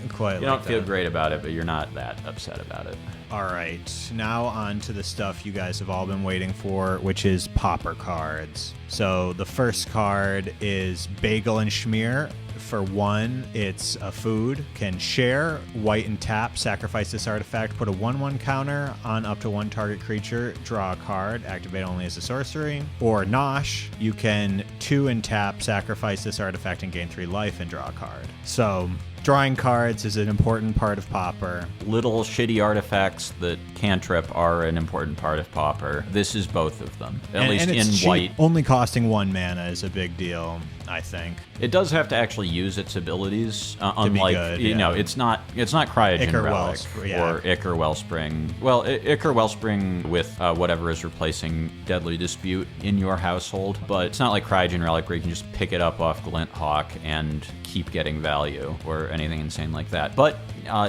quite.
You don't feel great about it, but you're not that upset about it.
All right, now on to the stuff you guys have all been waiting for, which is popper cards. So the first card is Bagel and Schmear. For 1, it's a food. Can share, white and tap, sacrifice this artifact, put a 1/1 counter on up to 1 target creature, draw a card, activate only as a sorcery. Or Nosh, you can 2 and tap, sacrifice this artifact and gain 3 life and draw a card. So Drawing cards is an important part of Pauper.
Little shitty artifacts that cantrip are an important part of Pauper. This is both of them, at least
and it's
in
cheap.
white.
Only costing 1 mana is a big deal, I think.
It does have to actually use its abilities, unlike
good,
you know, it's not Cryogen
Ichor
Relic or Ichor Wellspring. Well, Ichor Wellspring with whatever is replacing Deadly Dispute in your household, but it's not like Cryogen Relic where you can just pick it up off Glint Hawk and keep getting value or anything insane like that. But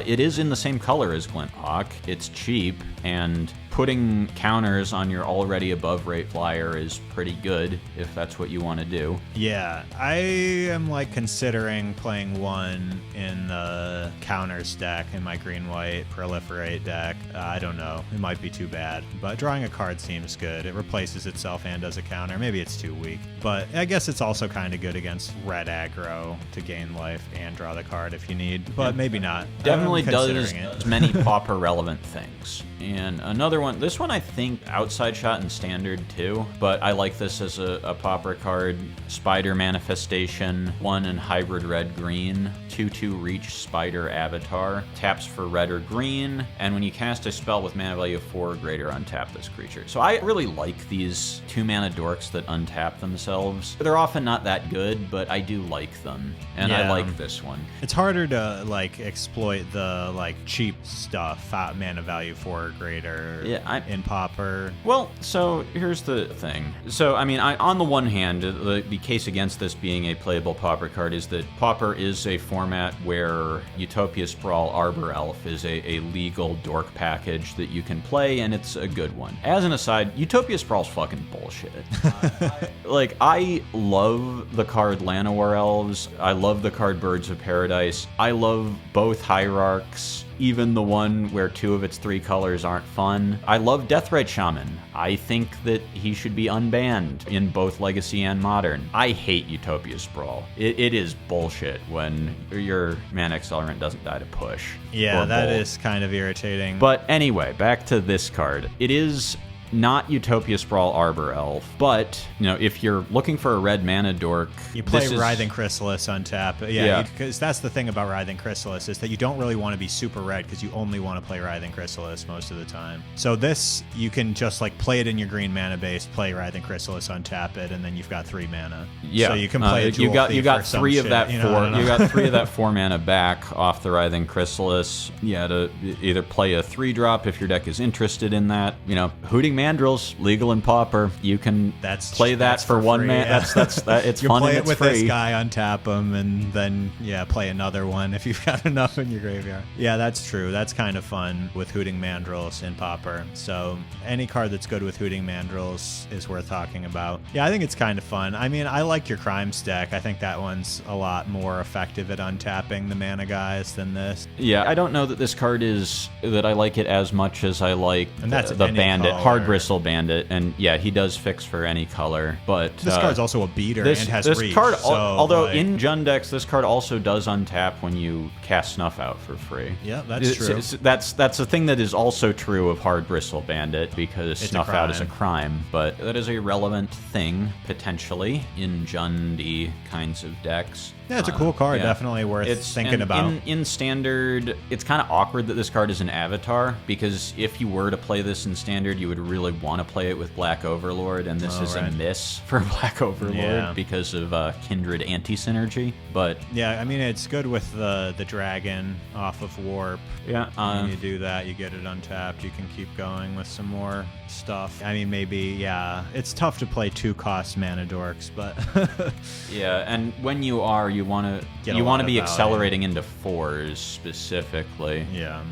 it is in the same color as Glint Hawk. It's cheap, and putting counters on your already above rate flyer is pretty good if that's what you want to do.
Yeah, I am like considering playing one in the counters deck in my green-white proliferate deck. I don't know, it might be too bad, but drawing a card seems good. It replaces itself and does a counter. Maybe it's too weak, but I guess it's also kind of good against red aggro to gain life and draw the card if you need, but maybe not.
Definitely does
it.
many Pauper relevant things. And another one, this one I think outside shot in standard too, but I like this as a Pauper card. Spider Manifestation, 1 in hybrid red-green, 2/2 reach Spider Avatar, taps for red or green, and when you cast a spell with mana value of 4 or greater, untap this creature. So I really like these 2-mana dorks that untap themselves. They're often not that good, but I do like them, and I like this one.
It's harder to like exploit the like cheap stuff, mana value 4 or greater in Pauper.
Well, so here's the thing. So, I mean, on the one hand, the case against this being a playable Pauper card is that Pauper is a format where Utopia Sprawl Arbor Elf is a legal dork package that you can play, and it's a good one. As an aside, Utopia Sprawl's fucking bullshit. Like, I love the card Llanowar Elves. I love the card Birds of Paradise. I love both Hierarchs, even the one where 2 of its 3 colors aren't fun. I love Deathrite Shaman. I think that he should be unbanned in both Legacy and Modern. I hate Utopia Sprawl. It is bullshit when your mana accelerant doesn't die to push.
Yeah, that is kind of irritating.
But anyway, back to this card. It is not Utopia Sprawl Arbor Elf, but, you know, if you're looking for a red mana dork,
you play Writhing Chrysalis on tap. Yeah, because that's the thing about Writhing Chrysalis is that you don't really want to be super red because you only want to play Writhing Chrysalis most of the time. So this, you can just like play it in your green mana base, play Writhing Chrysalis, untap it, and then you've got 3 mana.
Yeah,
so you can play a Jewel
you got
Thief or
3 of
shit,
that
you know,
you got 3 of that 4 mana back off the Writhing Chrysalis. Yeah, to either play a 3-drop if your deck is interested in that. You know, Hooting Mandrills, legal and Pauper. You can play that for 1 mana.
Yeah.
That's it's
you
fun
play
and
it
it's
with
free.
this guy, untap him, and then play another one if you've got enough in your graveyard. Yeah, that's true. That's kind of fun with Hooting Mandrills in Pauper. So any card that's good with Hooting Mandrills is worth talking about. Yeah, I think it's kind of fun. I mean, I like your Crimes deck. I think that one's a lot more effective at untapping the mana guys than this.
Yeah, I don't know that this card is that I like it as much as I like the Bandit,
color.
Hard Bristle Bandit, and yeah, he does fix for any color. But
this card's also a beater and has
this
reach.
Card,
so,
although in Jund decks, this card also does untap when you cast Snuff Out for free.
Yeah, that's true.
That's a thing that is also true of Hard Bristle Bandit because Snuff Out is a crime, but that is a relevant thing potentially in Jund-y kinds of decks.
Yeah, it's a cool card. Definitely worth thinking about.
In Standard, it's kind of awkward that this card is an Avatar, because if you were to play this in Standard, you would really want to play it with Black Overlord, and this is a miss for Black Overlord because of Kindred anti-synergy. But
yeah, I mean, it's good with the dragon off of Warp.
Yeah.
When you do that, you get it untapped. You can keep going with some more stuff. I mean, maybe, it's tough to play 2-cost mana dorks, but...
yeah, and when you are, you want to be accelerating into 4s specifically.
Yeah.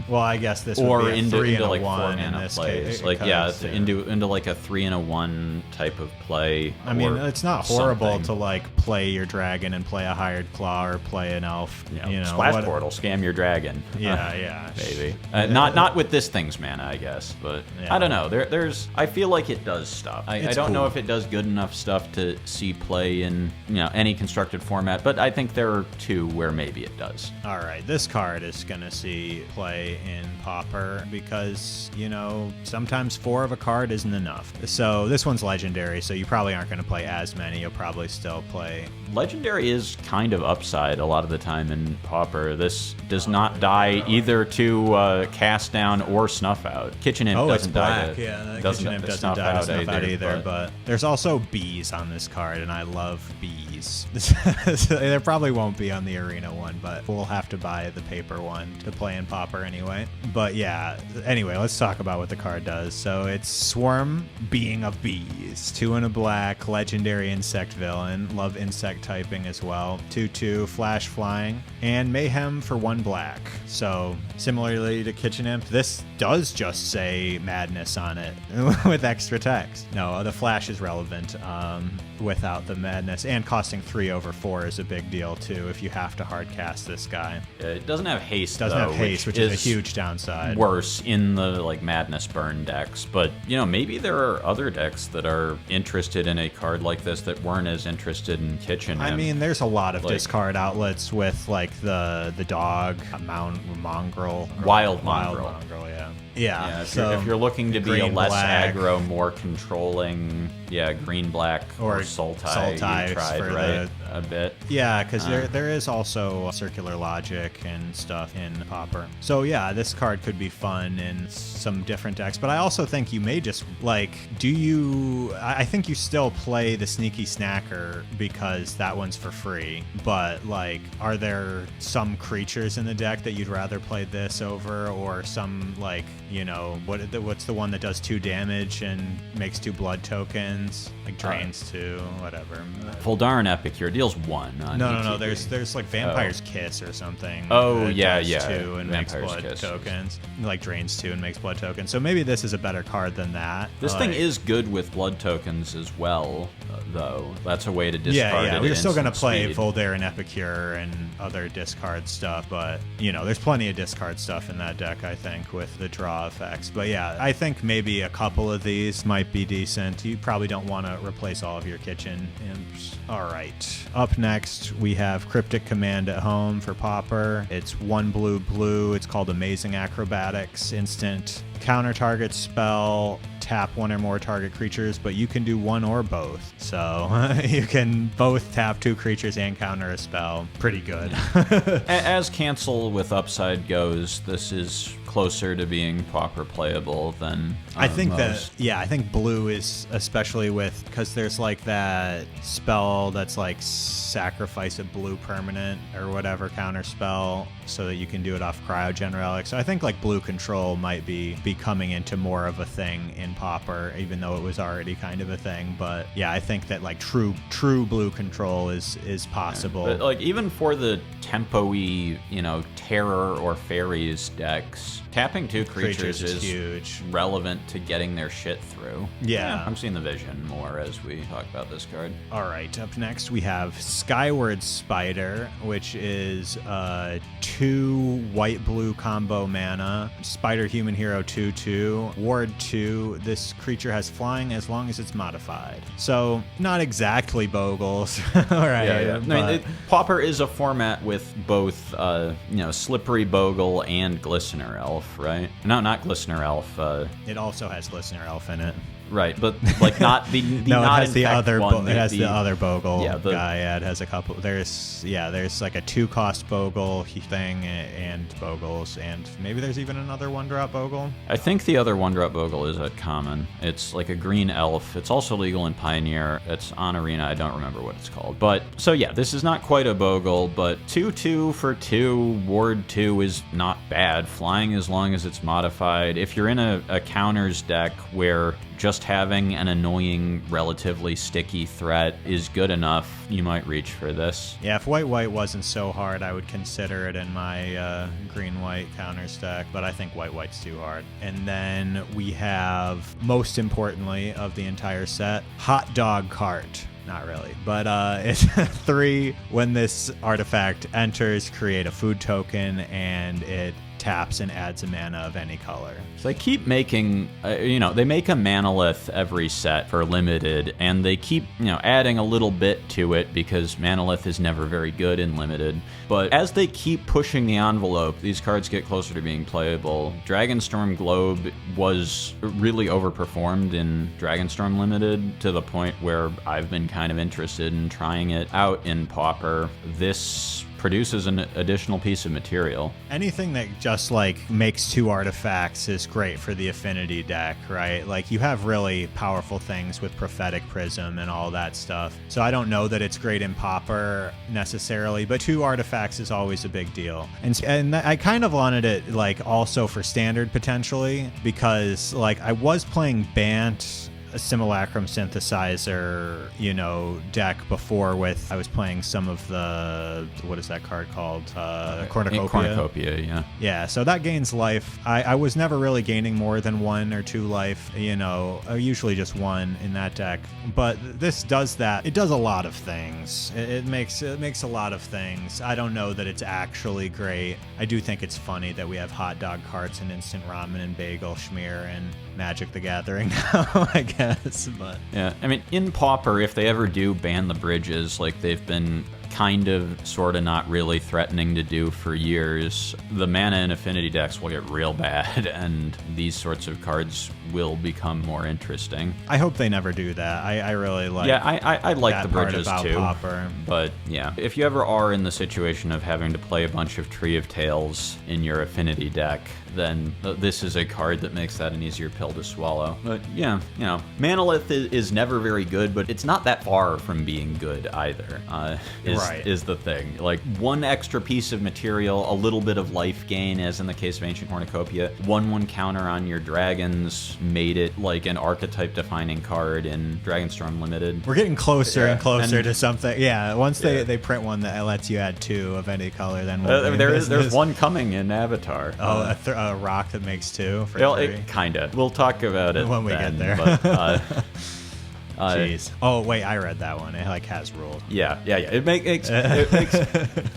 Well, I guess this would be a
into
3 and a
like
1
4
in
mana
this
plays.
case.
Into like a 3 and a 1 type of play.
I mean, it's not horrible
something.
to like play your dragon and play a Hired Claw or play an elf. You know,
Splash Portal, scam your dragon.
Yeah.
Maybe. Not with this thing's mana, I guess, but I don't know. I feel like it does stuff. I don't know if it does good enough stuff to see play in any constructed format format, but I think there are 2 where maybe it does.
All right, this card is going to see play in Pauper because, you know, sometimes 4 of a card isn't enough. So this one's legendary, so you probably aren't going to play as many. You'll probably still play.
Legendary is kind of upside a lot of the time in Pauper. This does not die either to cast down or snuff out. Kitchen Imp doesn't die to,
yeah,
doesn't
Kitchen Imp doesn't die to snuff out either, but there's also bees on this card, and I love bees. There probably won't be on the arena one, but we'll have to buy the paper one to play in Pauper anyway. But yeah, anyway, let's talk about what the card does. So it's Swarm, Being of Bees, 2 and a black, legendary insect villain, love insect typing as well, 2/2, flash flying, and mayhem for 1 black. So similarly to Kitchen Imp, this does just say madness on it with extra text. No, the flash is relevant without the madness, and costing 3/4 is a big deal too if you have to hard cast this guy.
It doesn't have haste,
Doesn't
though,
have haste, which is a huge downside.
Worse in the like madness burn decks, but you know, maybe there are other decks that are interested in a card like this that weren't as interested in Kitchen Imp.
I mean, there's a lot of discard outlets with like the dog, mongrel,
Wild
mongrel,
mongrel.
Yeah.
If you're looking to be a less
black,
aggro, more controlling, green black or Sultai, you tried, right? A bit.
Yeah, because there is also circular logic and stuff in Pauper. So yeah, this card could be fun in some different decks, but I also think you may just like, I think you still play the Sneaky Snacker because that one's for free, but like, are there some creatures in the deck that you'd rather play this over, or some like, you know, what's the one that does 2 damage and makes 2 blood tokens, like drains 2, whatever.
Foldarin Epicure deals 1 on
No.
ETB.
There's like Vampire's Kiss or something.
Oh,
that
yeah.
does 2 and makes
Vampire's
blood
Kiss.
tokens. Like drains 2 and makes blood tokens. So maybe this is a better card than that.
This thing is good with blood tokens as well, though. That's a way to discard it.
Yeah. We're still gonna play
speed.
Foldarin Epicure and other discard stuff, but you know, there's plenty of discard stuff in that deck, I think, with the draw effects. But yeah, I think maybe a couple of these might be decent. You probably don't want to replace all of your Kitchen Imps. All right. Up next, we have Cryptic Command at Home for Pauper. It's 1 blue. It's called Amazing Acrobatics. Instant. Counter target spell, tap 1 or more target creatures, but you can do 1 or both. So you can both tap 2 creatures and counter a spell. Pretty good.
As cancel with upside goes, this is closer to being Pauper playable than
I think
most.
I think blue is, especially with, because there's like that spell that's like sacrifice a blue permanent or whatever counter spell so that you can do it off Cryogen Relic. So I think like blue control might be coming into more of a thing in Pauper, even though it was already kind of a thing. But yeah, I think that like true blue control is possible.
But like even for the tempo-y, you know, terror or fairies decks, tapping 2 creatures is
huge,
relevant to getting their shit through.
Yeah.
I'm seeing the vision more as we talk about this card.
All right, up next we have Skyward Spider, which is 2 white-blue combo mana, Spider Human Hero 2/2, Ward 2. This creature has flying as long as it's modified. So not exactly Bogles, all right?
Yeah. I mean, Pauper is a format with both, Slippery Bogle and Glistener Elf, right? No, not Glistener Elf.
It also has Glistener Elf in it.
Right, but like not the
no,
not
it has the other
one.
it has the other Bogle guy.
Yeah,
it has a couple. There's like a 2-cost Bogle thing and Bogles, and maybe there's even another 1-drop Bogle.
I think the other 1-drop Bogle is at common. It's like a green elf. It's also legal in Pioneer. It's on Arena. I don't remember what it's called. But so yeah, this is not quite a Bogle, but 2/2 for 2 Ward 2 is not bad. Flying as long as it's modified. If you're in a counters deck where just having an annoying, relatively sticky threat is good enough, you might reach for this.
Yeah, if white wasn't so hard, I would consider it in my green-white counter stack, but I think white's too hard. And then we have, most importantly of the entire set, Hot Dog Cart. Not really, but it's 3. When this artifact enters, create a food token, and it taps and adds a mana of any color.
So they keep making, they make a Manalith every set for limited, and they keep, adding a little bit to it because Manalith is never very good in limited. But as they keep pushing the envelope, these cards get closer to being playable. Dragonstorm Globe was really overperformed in Dragonstorm Limited to the point where I've been kind of interested in trying it out in Pauper. This produces an additional piece of material.
Anything that just like makes 2 artifacts is great for the affinity deck, right? Like you have really powerful things with Prophetic Prism and all that stuff. So I don't know that it's great in Pauper necessarily, but 2 artifacts is always a big deal. And I kind of wanted it like also for standard potentially, because like I was playing Bant, a Simulacrum Synthesizer, deck before I was playing some of the, what is that card called? Cornucopia.
Cornucopia, yeah.
Yeah, so that gains life. I was never really gaining more than 1 or 2 life, usually just 1 in that deck. But this does that. It does a lot of things. It makes a lot of things. I don't know that it's actually great. I do think it's funny that we have hot dog carts and instant ramen and bagel schmear and Magic the Gathering now, I guess. But
yeah, I mean, in Pauper, if they ever do ban the bridges, like they've been kind of, sort of not really threatening to do for years, the mana and affinity decks will get real bad, and these sorts of cards will become more interesting.
I hope they never do that. I really like.
Yeah, I like
that
the bridges
part about
too.
Pauper.
But yeah, if you ever are in the situation of having to play a bunch of Tree of Tales in your affinity deck, then this is a card that makes that an easier pill to swallow. But yeah, Manalith is never very good, but it's not that far from being good either. Is the thing. Like 1 extra piece of material, a little bit of life gain, as in the case of Ancient Cornucopia, 1/1 counter on your dragons made it like an archetype defining card in Dragonstorm Limited.
We're getting closer and closer to something. Yeah, once they print one that lets you add 2 of any color, then
there's one coming in Avatar.
Oh, a rock that makes 2 for 3?
Kinda. We'll talk about it
when we
then,
get there.
But,
jeez. Oh wait, I read that one. It like has ruled.
Yeah. It makes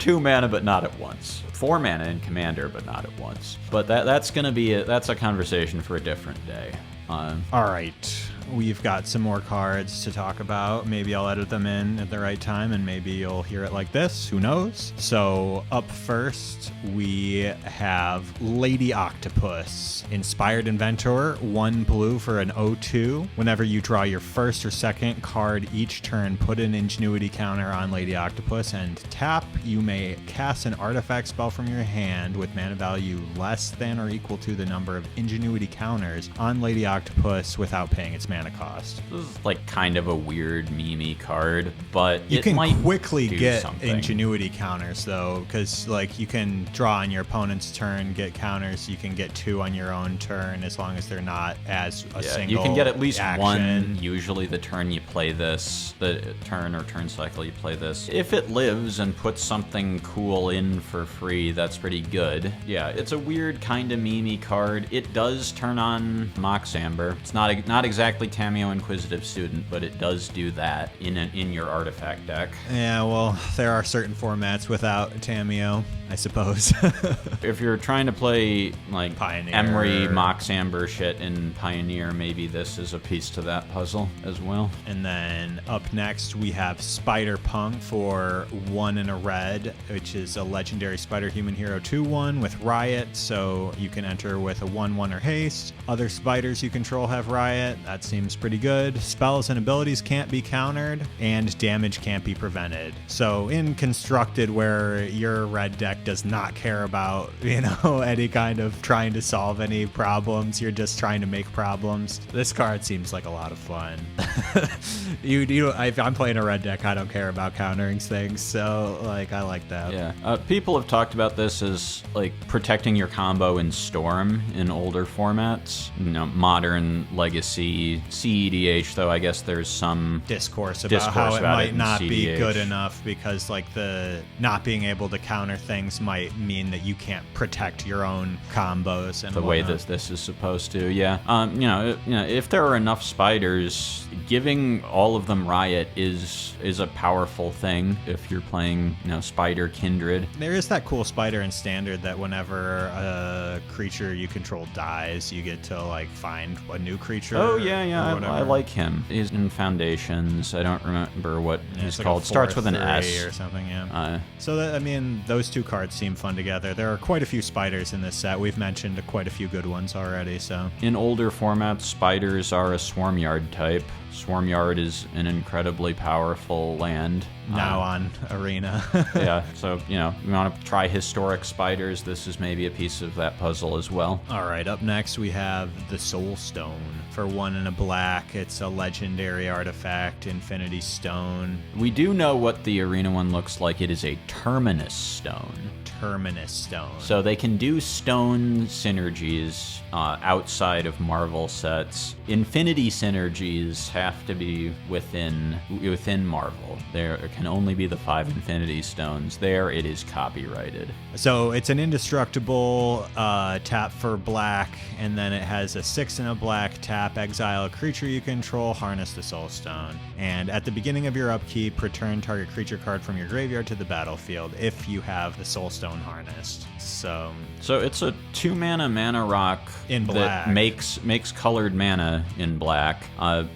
2 mana, but not at once. 4 mana in Commander, but not at once. But that's a conversation for a different day.
All right. We've got some more cards to talk about. Maybe I'll edit them in at the right time, and maybe you'll hear it like this. Who knows? So up first, we have Lady Octopus. Inspired Inventor, 1 blue for an 0/2. Whenever you draw your first or second card each turn, put an Ingenuity counter on Lady Octopus and tap. You may cast an artifact spell from your hand with mana value less than or equal to the number of Ingenuity counters on Lady Octopus without paying its mana cost.
This is like kind of a weird meme-y card, but
you can
might
quickly get
something.
Ingenuity counters though, because like you can draw on your opponent's turn, get counters. You can get 2 on your own turn as long as they're not as a single.
You can get at least
action.
1 usually the turn you play this, the turn or turn cycle you play this. If it lives and puts something cool in for free, that's pretty good. Yeah, it's a weird kind of meme-y card. It does turn on Mox Amber. It's not exactly Tameo Inquisitive Student, but it does do that in your artifact deck.
Yeah, well, there are certain formats without Tameo, I suppose.
If you're trying to play like
Pioneer.
Emery, Mox Amber shit in Pioneer, maybe this is a piece to that puzzle as well.
And then up next we have Spider Punk for 1 and a red, which is a legendary Spider Human Hero 2/1 with Riot, so you can enter with a 1/1 or haste. Other spiders you control have Riot. That seems pretty good. Spells and abilities can't be countered, and damage can't be prevented. So in Constructed, where your red deck does not care about, any kind of trying to solve any problems, you're just trying to make problems, this card seems like a lot of fun. If I'm playing a red deck, I don't care about countering things, so like I like that.
Yeah, people have talked about this as like protecting your combo in Storm in older formats. Modern Legacy CEDH, though I guess there's some
discourse about how it might not be
CDH.
good enough because like the not being able to counter things might mean that you can't protect your own combos and
the way this is supposed to. Yeah. If there are enough spiders, giving all of them riot is a powerful thing if you're playing, spider kindred.
There is that cool spider in standard that whenever a creature you control dies, you get to like find a new creature.
Oh yeah, I like him. He's in Foundations. I don't remember what he's
like
called. Starts with an S
or something. Yeah. So those two cards seem fun together. There are quite a few spiders in this set. We've mentioned quite a few good ones already. So
in older formats, spiders are a Swarmyard type. Swarmyard is an incredibly powerful land.
Now on Arena.
Yeah, so, we want to try historic spiders. This is maybe a piece of that puzzle as well.
All right, up next we have the Soul Stone. For 1 and a black, it's a legendary artifact, Infinity Stone.
We do know what the Arena one looks like. It is a Terminus Stone.
Terminus Stone.
So they can do stone synergies outside of Marvel sets. Infinity synergies have to be within Marvel. There can only be the 5 Infinity Stones. There it is copyrighted.
So it's an indestructible tap for black, and then it has a 6 and a black tap, exile a creature you control, harness the Soul Stone. And at the beginning of your upkeep, return target creature card from your graveyard to the battlefield if you have the Soul Stone harnessed. So
it's a 2-mana rock
in black
that makes colored mana in black.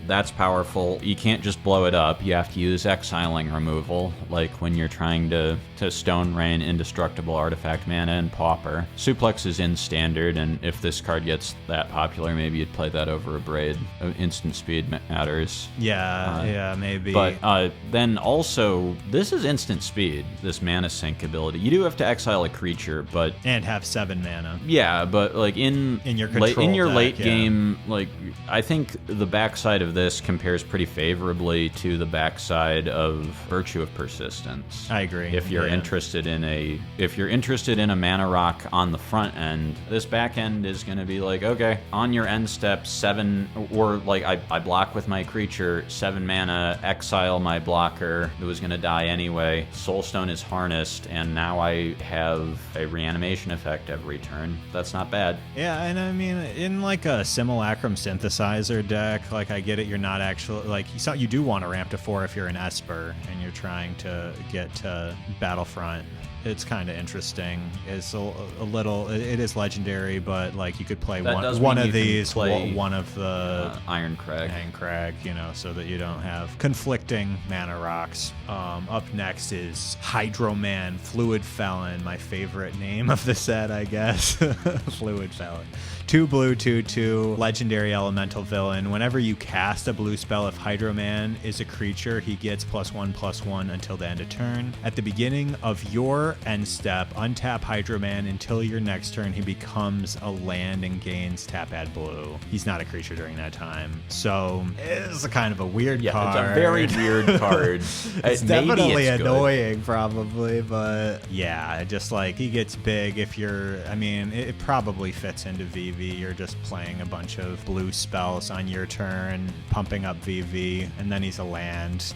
That's powerful. You can't just blow it up. You have to use exiling removal, like when you're trying to Stone Rain indestructible artifact mana and Pauper. Suplex is in standard, and if this card gets that popular, maybe you'd play that over a Braid. Instant speed matters.
Yeah, maybe.
But then also, this is instant speed, this mana sink ability. You do have to exile a creature,
and have 7 mana.
Yeah, but like in
your control
late game, like I think the backside of this compares pretty favorably to the backside of Virtue of Persistence.
I agree.
If you're interested in a mana rock on the front end, this back end is going to be like, okay, on your end step 7, or like I block with my creature, 7 mana, exile my blocker who was going to die anyway. Soulstone is harnessed, and now I have a reanimation effect every turn. That's not bad.
Yeah, and I mean, in like a Simulacrum synthesizer deck, like I get it, you're not actually, like, you do want to ramp to 4 if you're an Esper and you're trying to get to Battlefront. It's kind of interesting. It's a little. It is legendary, but like you could play one of these, one of the
Iron Crag,
so that you don't have conflicting mana rocks. Up next is Hydro-Man, Fluid Felon, my favorite name of the set, I guess. Fluid Felon. 2 blue, 2/2, legendary elemental villain. Whenever you cast a blue spell, if Hydro-Man is a creature, he gets +1/+1 until the end of turn. At the beginning of your end step, untap Hydro-Man until your next turn. He becomes a land and gains tap, add blue. He's not a creature during that time. So it's a kind of a weird card.
It's a very weird card.
It's definitely annoying, probably, but yeah, just like he gets big if you're, I mean, it probably fits into VV. You're just playing a bunch of blue spells on your turn, pumping up VV, and then he's a land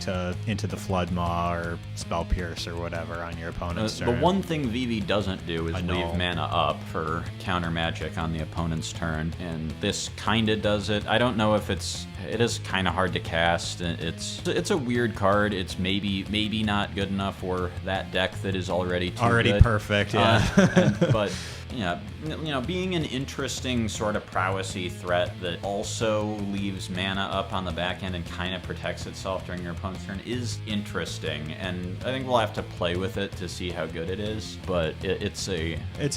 into the Flood Maw or Spell Pierce or whatever on your opponent's turn.
The one thing VV doesn't do is leave mana up for counter magic on the opponent's turn, and this kind of does it. I don't know if it is kind of hard to cast. It's a weird card. It's maybe not good enough for that deck that is already good.
Perfect. Yeah,
but. Yeah, being an interesting sort of prowessy threat that also leaves mana up on the back end and kind of protects itself during your opponent's turn is interesting, and I think we'll have to play with it to see how good it is. But it's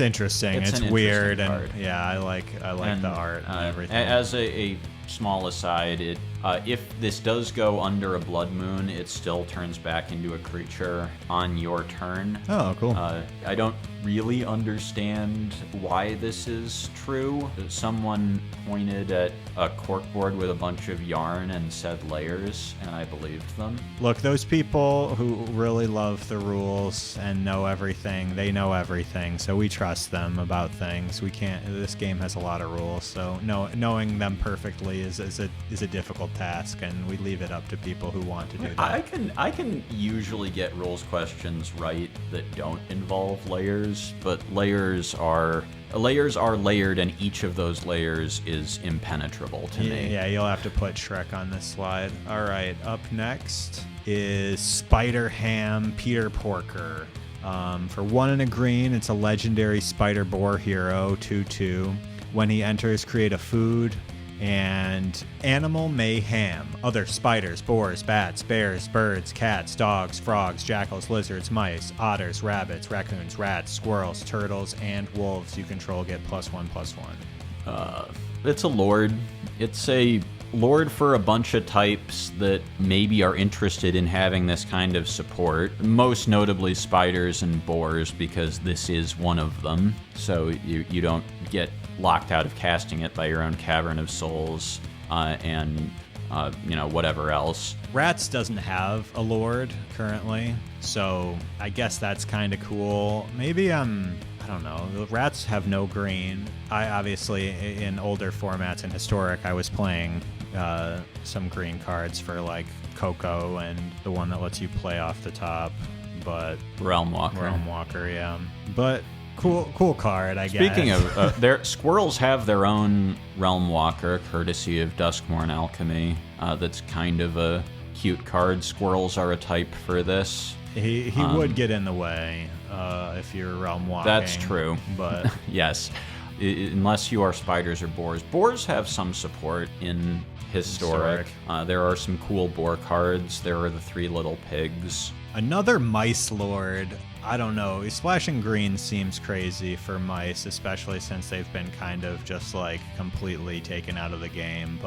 interesting. It's weird, and yeah, I like the art and everything.
As a small aside, If this does go under a blood moon, it still turns back into a creature on your turn.
Oh, cool.
I don't really understand why this is true. Someone pointed at a corkboard with a bunch of yarn and said layers, and I believed them.
Look, those people who really love the rules and know everything, they know everything, so we trust them about things. We can't. This game has a lot of rules, so knowing them perfectly is a difficult task, and we leave it up to people who want to do that.
I can usually get rules questions right that don't involve layers, but layers are layered, and each of those layers is impenetrable to me.
Yeah, you'll have to put Shrek on this slide. All right, up next is Spider Ham Peter Porker. For 1 and a green, it's a legendary Spider Boar hero, 2/2. When he enters, create a food and animal mayhem. Other spiders, boars, bats, bears, birds, cats, dogs, frogs, jackals, lizards, mice, otters, rabbits, raccoons, rats, squirrels, turtles, and wolves you control get +1/+1.
It's a lord. It's a lord for a bunch of types that maybe are interested in having this kind of support. Most notably spiders and boars, because this is one of them. So you don't get locked out of casting it by your own Cavern of Souls and whatever else.
Rats doesn't have a lord currently, so I guess that's kind of cool. Maybe I don't know. The rats have no green. I obviously, in older formats and historic, I was playing some green cards for like Coco and the one that lets you play off the top, but
Realm Walker,
yeah. But cool card, I guess.
Speaking of, squirrels have their own Realm Walker, courtesy of Duskmourn Alchemy. That's kind of a cute card. Squirrels are a type for this.
He would get in the way if you're Realm Walking.
That's true.
But
yes, unless you are spiders or boars. Boars have some support in historic. There are some cool boar cards. There are the 3 little pigs.
Another mice lord. I don't know. Splashing green seems crazy for mice, especially since they've been kind of just like completely taken out of the game.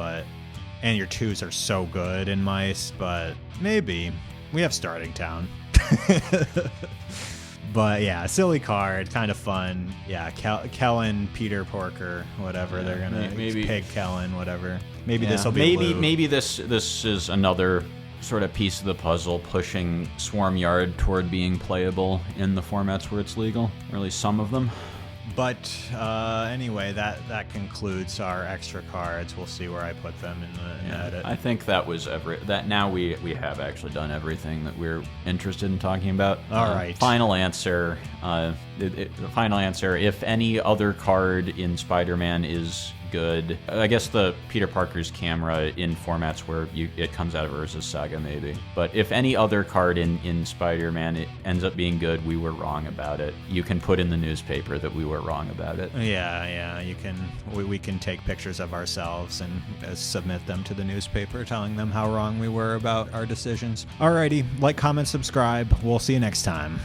And your 2s are so good in mice, but maybe. We have Starting Town. But yeah, silly card, kind of fun. Yeah, Kellen, Peter Porker, whatever. They're gonna Pig Kellen, whatever. Maybe this will be
maybe this is another sort of piece of the puzzle pushing Swarmyard toward being playable in the formats where it's legal, or at least some of them.
But anyway, that concludes our extra cards. We'll see where I put them in the edit.
I think that was now we have actually done everything that we're interested in talking about.
All right.
Final answer. The final answer. If any other card in Spider-Man is good, I guess the Peter Parker's camera in formats where it comes out of Urza's Saga, maybe. But if any other card in Spider-Man it ends up being good, we were wrong about it. You can put in the newspaper that we were wrong about it.
Yeah. You can. We can take pictures of ourselves and submit them to the newspaper, telling them how wrong we were about our decisions. Alrighty, like, comment, subscribe. We'll see you next time.